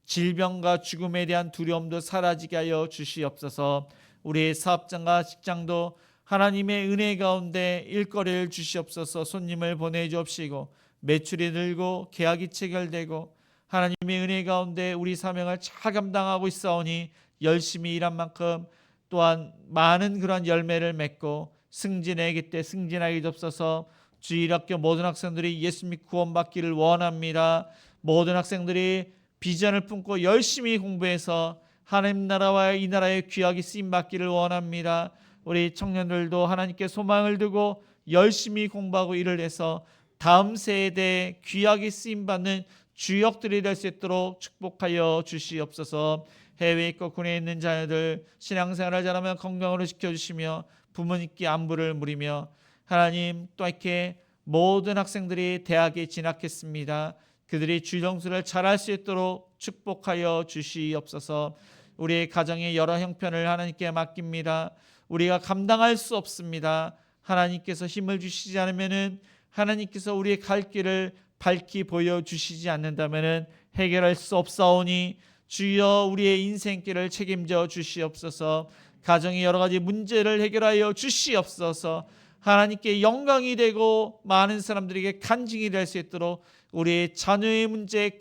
질병과 죽음에 대한 두려움도 사라지게 하여 주시옵소서. 우리의 사업장과 직장도 하나님의 은혜 가운데 일거리를 주시옵소서. 손님을 보내주옵시고 매출이 늘고 계약이 체결되고 하나님의 은혜 가운데 우리 사명을 잘 감당하고 있사오니 열심히 일한 만큼 또한 많은 그러한 열매를 맺고 승진의 때 승진하게 되옵소서. 주일학교 모든 학생들이 예수 믿고 구원받기를 원합니다. 모든 학생들이 비전을 품고 열심히 공부해서 하나님 나라와 이 나라의 귀하게 쓰임받기를 원합니다. 우리 청년들도 하나님께 소망을 두고 열심히 공부하고 일을 해서 다음 세대에 귀하게 쓰임받는 주역들이 될 수 있도록 축복하여 주시옵소서. 해외에 있고 군에 있는 자녀들 신앙생활을 잘하며 건강으로 지켜주시며 부모님께 안부를 물으며 하나님, 또 이렇게 모든 학생들이 대학에 진학했습니다. 그들이 주정수를 잘할 수 있도록 축복하여 주시옵소서. 우리의 가정의 여러 형편을 하나님께 맡깁니다. 우리가 감당할 수 없습니다. 하나님께서 힘을 주시지 않으면은, 하나님께서 우리의 갈 길을 밝히 보여주시지 않는다면 해결할 수 없사오니 주여 우리의 인생길을 책임져 주시옵소서. 가정의 여러 가지 문제를 해결하여 주시옵소서. 하나님께 영광이 되고 많은 사람들에게 간증이 될 수 있도록 우리의 자녀의 문제,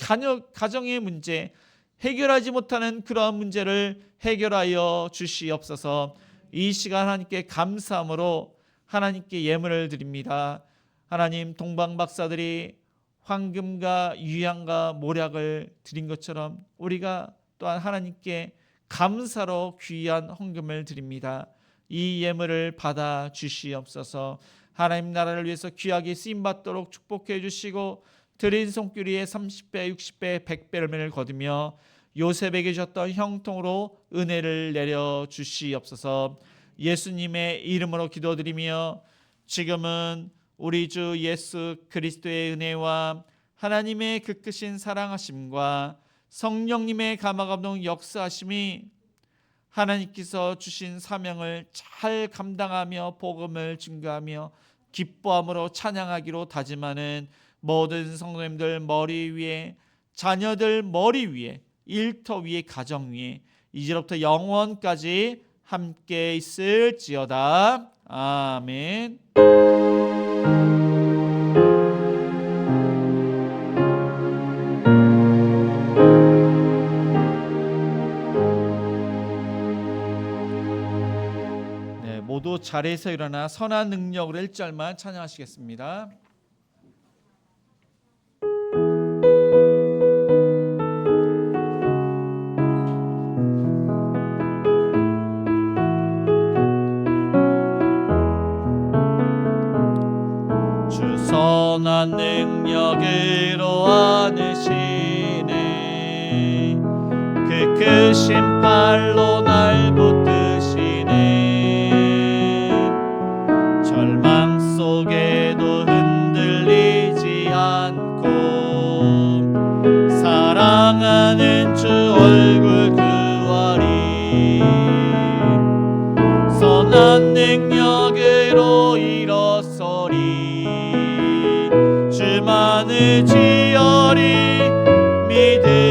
가정의 문제, 해결하지 못하는 그러한 문제를 해결하여 주시옵소서. 이 시간 하나님께 감사함으로 하나님께 예물을 드립니다. 하나님, 동방 박사들이 황금과 유향과 모략을 드린 것처럼 우리가 또한 하나님께 감사로 귀한 헌금을 드립니다. 이 예물을 받아 주시옵소서. 하나님 나라를 위해서 귀하게 쓰임받도록 축복해 주시고 드린 손길에 30배, 60배, 100배 열매를 거두며 요셉에게 주셨던 형통으로 은혜를 내려 주시옵소서. 예수님의 이름으로 기도드리며 지금은 우리 주 예수 그리스도의 은혜와 하나님의 그 크신 사랑하심과 성령님의 감화감동 역사하심이 하나님께서 주신 사명을 잘 감당하며 복음을 증거하며 기뻐함으로 찬양하기로 다짐하는 모든 성도님들 머리 위에, 자녀들 머리 위에, 일터 위에, 가정 위에 이제부터 영원까지 함께 있을지어다. 아멘. 네, 모두 자리에서 일어나 선한 능력으로 1절만 찬양하시겠습니다. 선한 능력으로 안으시네, 그 크신 팔로 날 붙드시네. 절망 속에도 흔들리지 않고 사랑 나는 주 얼굴 구하리. 선한 능력으로 일어서리. 주만을 지어리. 믿음